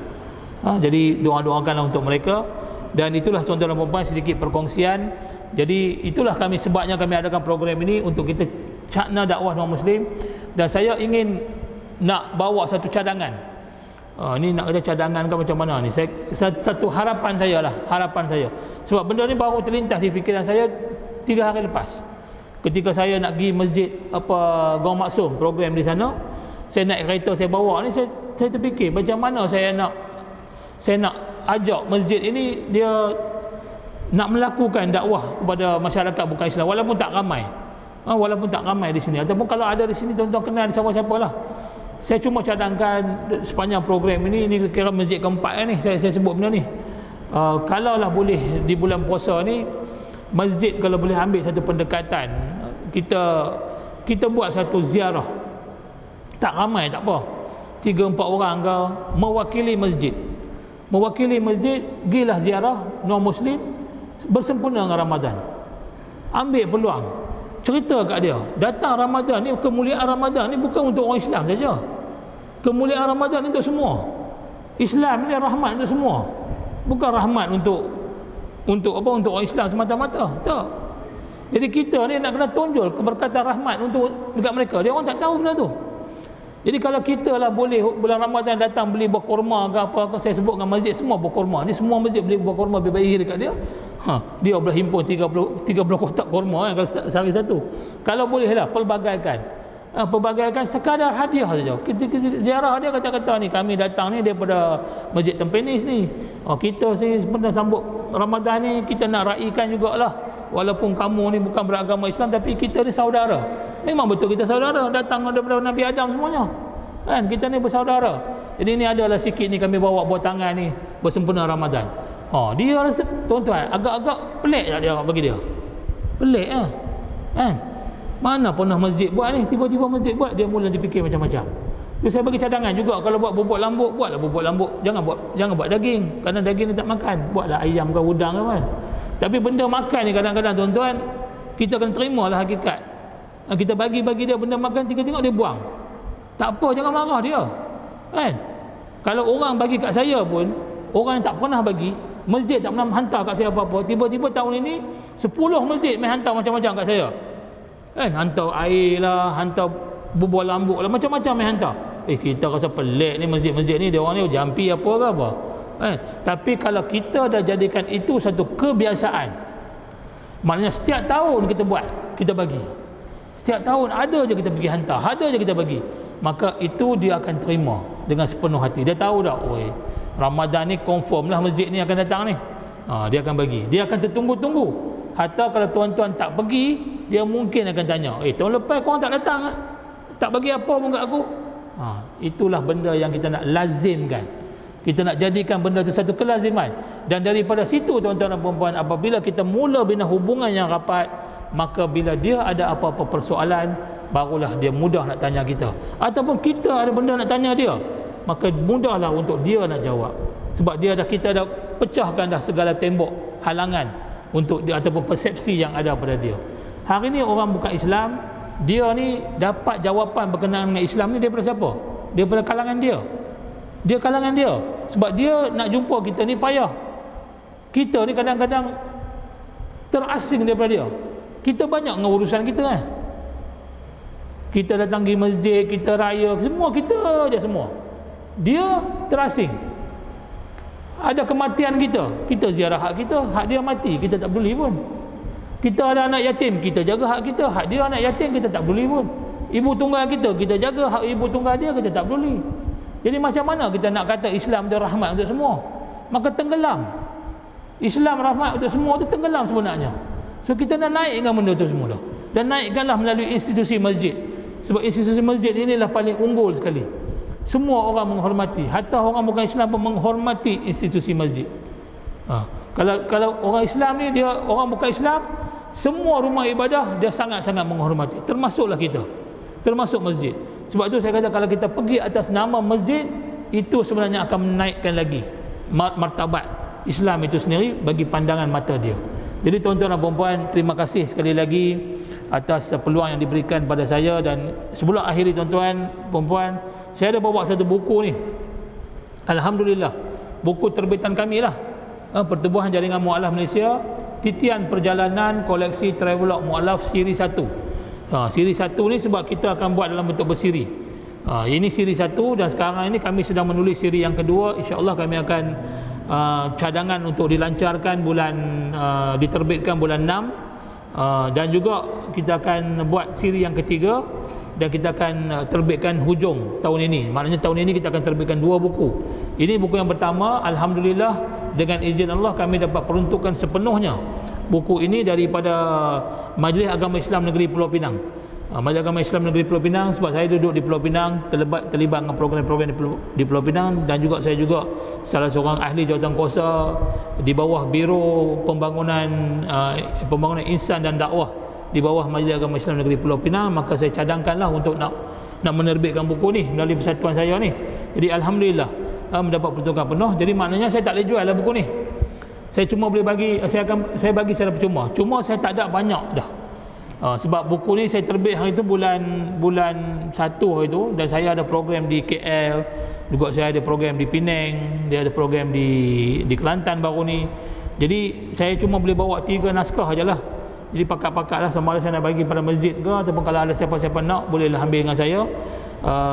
Jadi doa-doakanlah untuk mereka. Dan itulah tuan-tuan dan puan sedikit perkongsian. Jadi itulah sebabnya kami adakan program ini, untuk kita cakna dakwah non-Muslim. Dan saya ingin nak bawa satu cadangan. Ni nak kata cadangan ke macam mana ni, satu harapan saya. Sebab benda ni baru terlintas di fikiran saya 3 hari lepas, ketika saya nak pergi masjid Gong Maksum, program di sana. Saya naik kereta, saya bawa ni, saya terfikir macam mana saya nak ajak masjid ini dia nak melakukan dakwah kepada masyarakat bukan Islam, walaupun tak ramai di sini, ataupun kalau ada di sini tuan-tuan kenal siapa-siapa lah. Saya cuma cadangkan sepanjang program ini kira masjid keempat ni saya sebut benda ni. Kalaulah boleh di bulan puasa ni, masjid kalau boleh ambil satu pendekatan, kita buat satu ziarah, tak ramai tak apa, 3-4 orang ke, mewakili masjid, gilah ziarah non-Muslim bersempena dengan Ramadan. Ambil peluang, cerita kat dia, datang Ramadan ni, kemuliaan Ramadan ni bukan untuk orang Islam saja. Kemuliaan Ramadan ni untuk semua. Islam ni rahmat untuk semua. Bukan rahmat untuk orang Islam semata-mata. Tak. Jadi kita ni nak kena tonjol keberkatan rahmat untuk dekat mereka. Dia orang tak tahu benda tu. Jadi kalau kita lah boleh bulan Ramadan datang beli buah kurma ke apa, saya sebut dengan masjid semua buah kurma. Ni semua masjid beli buah kurma bagi dekat dia. Dia boleh himpun 30 kotak kurma kalau sehari satu. Kalau bolehlah pelbagaikan. Pelbagaikan sekadar hadiah saja. Kita ziarah dia kata-kata ni, kami datang ni daripada Masjid Tempenis ni. Kita sini sebenarnya sambut Ramadan ni kita nak raikan jugalah. Walaupun kamu ni bukan beragama Islam tapi kita ni saudara. Memang betul kita saudara, datang daripada Nabi Adam semuanya. Kan kita ni bersaudara. Jadi ni adalah sikit ni kami bawa buat tangan ni bersempena Ramadan. Dia rasa tuan-tuan agak-agak pelik tak dia bagi dia. Pelik ah. Kan? Mana pernah masjid buat ni, tiba-tiba masjid buat, dia mula dipikir macam-macam. Terus saya bagi cadangan juga, kalau buat bubuk lambuk, buatlah bubuk lambuk. Jangan buat daging, kerana daging ni tak makan. Buatlah ayam ke udang ke kan. Tapi benda makan ni kadang-kadang tuan-tuan kita kena terimalah hakikat. Kita bagi dia benda makan, tengok dia buang. Tak apa, jangan marah dia. Kan? Kalau orang bagi kat saya pun, orang yang tak pernah bagi, masjid tak pernah hantar kat saya apa-apa, tiba-tiba tahun ini 10 masjid main hantar macam-macam kat saya. Kan? Hantar air lah, hantar bubur lambuk lah, macam-macam main hantar. Kita rasa pelik ni masjid-masjid ni, dia orang ni jampi apa ke apa. Kan? Tapi kalau kita dah jadikan itu satu kebiasaan, maknanya setiap tahun kita buat, kita bagi. Setiap tahun ada je kita pergi hantar, ada je kita bagi, maka itu dia akan terima dengan sepenuh hati. Dia tahu dah, Ramadan ni confirm lah masjid ni akan datang ni. Dia akan bagi, dia akan tertunggu-tunggu. Hatta kalau tuan-tuan tak pergi, dia mungkin akan tanya, tahun lepas korang tak datang lah, tak bagi apa pun kat aku. Itulah benda yang kita nak lazimkan. Kita nak jadikan benda itu satu kelaziman. Dan daripada situ tuan-tuan dan puan-puan, apabila kita mula bina hubungan yang rapat, maka bila dia ada apa-apa persoalan, barulah dia mudah nak tanya kita. Ataupun kita ada benda nak tanya dia, maka mudahlah untuk dia nak jawab. Sebab kita dah pecahkan dah segala tembok halangan untuk dia, ataupun persepsi yang ada pada dia. Hari ni orang bukan Islam, dia ni dapat jawapan berkenaan dengan Islam ni daripada siapa? Daripada kalangan dia. Dia kalangan dia. Sebab dia nak jumpa kita ni payah. Kita ni kadang-kadang terasing daripada dia. Kita banyak dengan urusan kita kan. Kita datang pergi masjid, kita raya, semua kita je semua. Dia terasing. Ada kematian kita ziarah hak kita, hak dia mati, kita tak peduli pun. Kita ada anak yatim, kita jaga hak kita, hak dia anak yatim, kita tak peduli pun. Ibu tunggal kita jaga hak ibu tunggal dia, kita tak peduli. Jadi macam mana kita nak kata Islam dia rahmat untuk semua? Maka tenggelam. Islam rahmat untuk semua tu tenggelam sebenarnya. So kita nak naikkan benda tu semua dah. Dan naikkanlah melalui institusi masjid. Sebab institusi masjid inilah paling unggul sekali. Semua orang menghormati, hatta orang bukan Islam pun menghormati institusi masjid. Kalau orang Islam ni, dia orang bukan Islam, semua rumah ibadah dia sangat-sangat menghormati, termasuklah kita, termasuk masjid. Sebab tu saya kata, kalau kita pergi atas nama masjid, itu sebenarnya akan menaikkan lagi martabat Islam itu sendiri bagi pandangan mata dia. Jadi tuan-tuan dan puan-puan, terima kasih sekali lagi atas peluang yang diberikan pada saya. Dan sebelum akhiri tuan-tuan puan-puan, saya ada bawa satu buku ni, alhamdulillah, buku terbitan kami lah, Pertubuhan Jaringan Mu'alaf Malaysia, Titian Perjalanan Koleksi Travelog Mu'alaf Siri 1. Siri 1 ni sebab kita akan buat dalam bentuk bersiri. Ini siri 1, dan sekarang ini kami sedang menulis siri yang kedua. InsyaAllah kami akan cadangan untuk dilancarkan diterbitkan bulan 6, dan juga kita akan buat siri yang ketiga, dan kita akan terbitkan hujung tahun ini. Maknanya tahun ini kita akan terbitkan 2 buku. Ini buku yang pertama, alhamdulillah dengan izin Allah kami dapat peruntukkan sepenuhnya buku ini daripada Majlis Agama Islam Negeri Pulau Pinang. Majlis Agama Islam Negeri Pulau Pinang, sebab saya duduk di Pulau Pinang, terlibat dengan program-program di Pulau Pinang, dan juga saya juga salah seorang ahli jawatankuasa di bawah Biro Pembangunan Insan dan Dakwah di bawah Majlis Agama Islam Negeri Pulau Pinang. Maka saya cadangkanlah untuk nak menerbitkan buku ni melalui persatuan saya ni. Jadi alhamdulillah mendapat peruntukan penuh. Jadi maknanya saya tak boleh jual lah buku ni. Saya cuma boleh bagi, saya bagi secara percuma. Cuma saya tak ada banyak dah. Sebab buku ni saya terbit hari itu bulan 1 hari itu, dan saya ada program di KL, juga saya ada program di Penang, dia ada program di Kelantan baru ni. Jadi saya cuma boleh bawa 3 naskah ajalah. Jadi pakat-pakat lah, sama ada saya nak bagi pada masjid ke, ataupun kalau ada siapa-siapa nak, bolehlah ambil dengan saya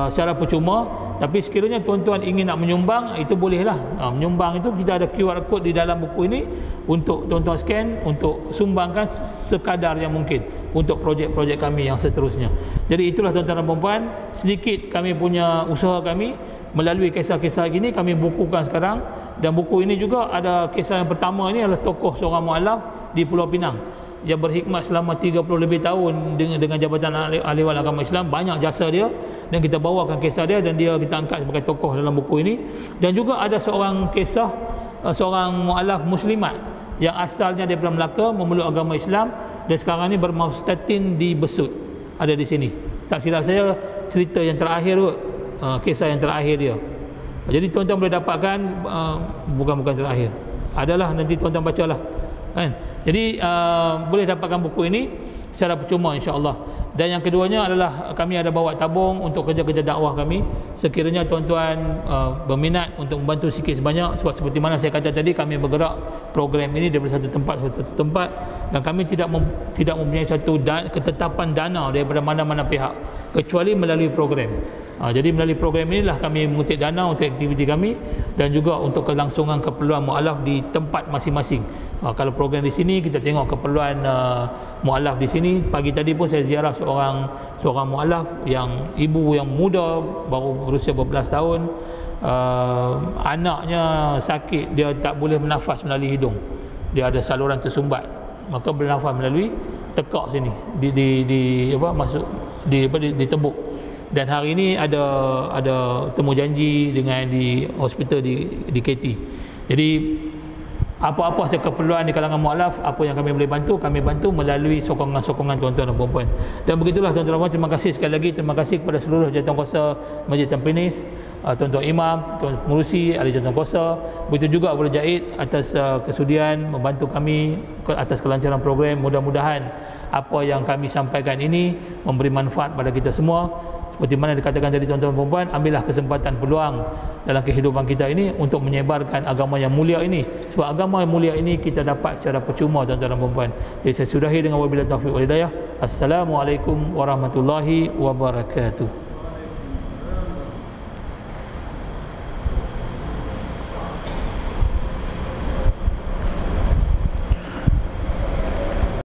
secara percuma. Tapi sekiranya tuan-tuan ingin nak menyumbang, itu bolehlah. Menyumbang itu kita ada QR code di dalam buku ini untuk tuan-tuan scan untuk sumbangkan sekadar yang mungkin untuk projek-projek kami yang seterusnya. Jadi itulah tuan-tuan dan puan-puan, sedikit kami punya usaha kami melalui kisah-kisah ini kami bukukan sekarang. Dan buku ini juga ada kisah yang pertama ini adalah tokoh seorang mualaf di Pulau Pinang yang berkhidmat selama 30 lebih tahun dengan Jabatan Ahli-Waris Agama Islam. Banyak jasa dia dan kita bawakan kisah dia dan dia kita angkat sebagai tokoh dalam buku ini. Dan juga ada seorang kisah seorang mualaf muslimat yang asalnya daripada Melaka, memeluk agama Islam dan sekarang ni bermustatin di Besut, ada di sini. Tak silap saya cerita yang terakhir tu, kisah yang terakhir dia. Jadi tuan-tuan boleh dapatkan, bukan terakhir, adalah nanti tuan-tuan bacalah kan. Jadi boleh dapatkan buku ini secara percuma insya-Allah. Dan yang keduanya adalah kami ada bawa tabung untuk kerja-kerja dakwah kami. Sekiranya tuan-tuan berminat untuk membantu sikit sebanyak, sebab seperti mana saya kata tadi, kami bergerak program ini daripada satu tempat ke satu tempat dan kami tidak mempunyai satu ketetapan dana daripada mana-mana pihak kecuali melalui program. Jadi melalui program inilah kami mengutip dana untuk aktiviti kami dan juga untuk kelangsungan keperluan mualaf di tempat masing-masing. Kalau program di sini kita tengok keperluan mualaf di sini. Pagi tadi pun saya ziarah seorang mualaf yang ibu yang muda, baru berusia beberapa tahun, anaknya sakit, dia tak boleh bernafas melalui hidung, dia ada saluran tersumbat, maka bernafas melalui tekak sini di tembuk. Dan hari ini ada temu janji dengan di hospital di KT. Jadi apa-apa sahaja keperluan di kalangan mualaf, apa yang kami boleh bantu, kami bantu melalui sokongan-sokongan tuan-tuan dan puan-puan. Dan begitulah tuan-tuan dan puan, terima kasih sekali lagi, terima kasih kepada seluruh jawatankuasa Masjid Tampines, tuan-tuan imam, tuan pengurusi, ahli jawatankuasa, begitu juga Abdul Jaid atas kesudian membantu kami atas kelancaran program. Mudah-mudahan apa yang kami sampaikan ini memberi manfaat pada kita semua. Seperti mana dikatakan tadi tuan-tuan dan puan-puan, ambillah kesempatan peluang dalam kehidupan kita ini untuk menyebarkan agama yang mulia ini. Sebab agama yang mulia ini kita dapat secara percuma tuan-tuan dan puan-puan. Jadi saya sudahi dengan wabillahi taufiq wal hidayah. Assalamualaikum warahmatullahi wabarakatuh.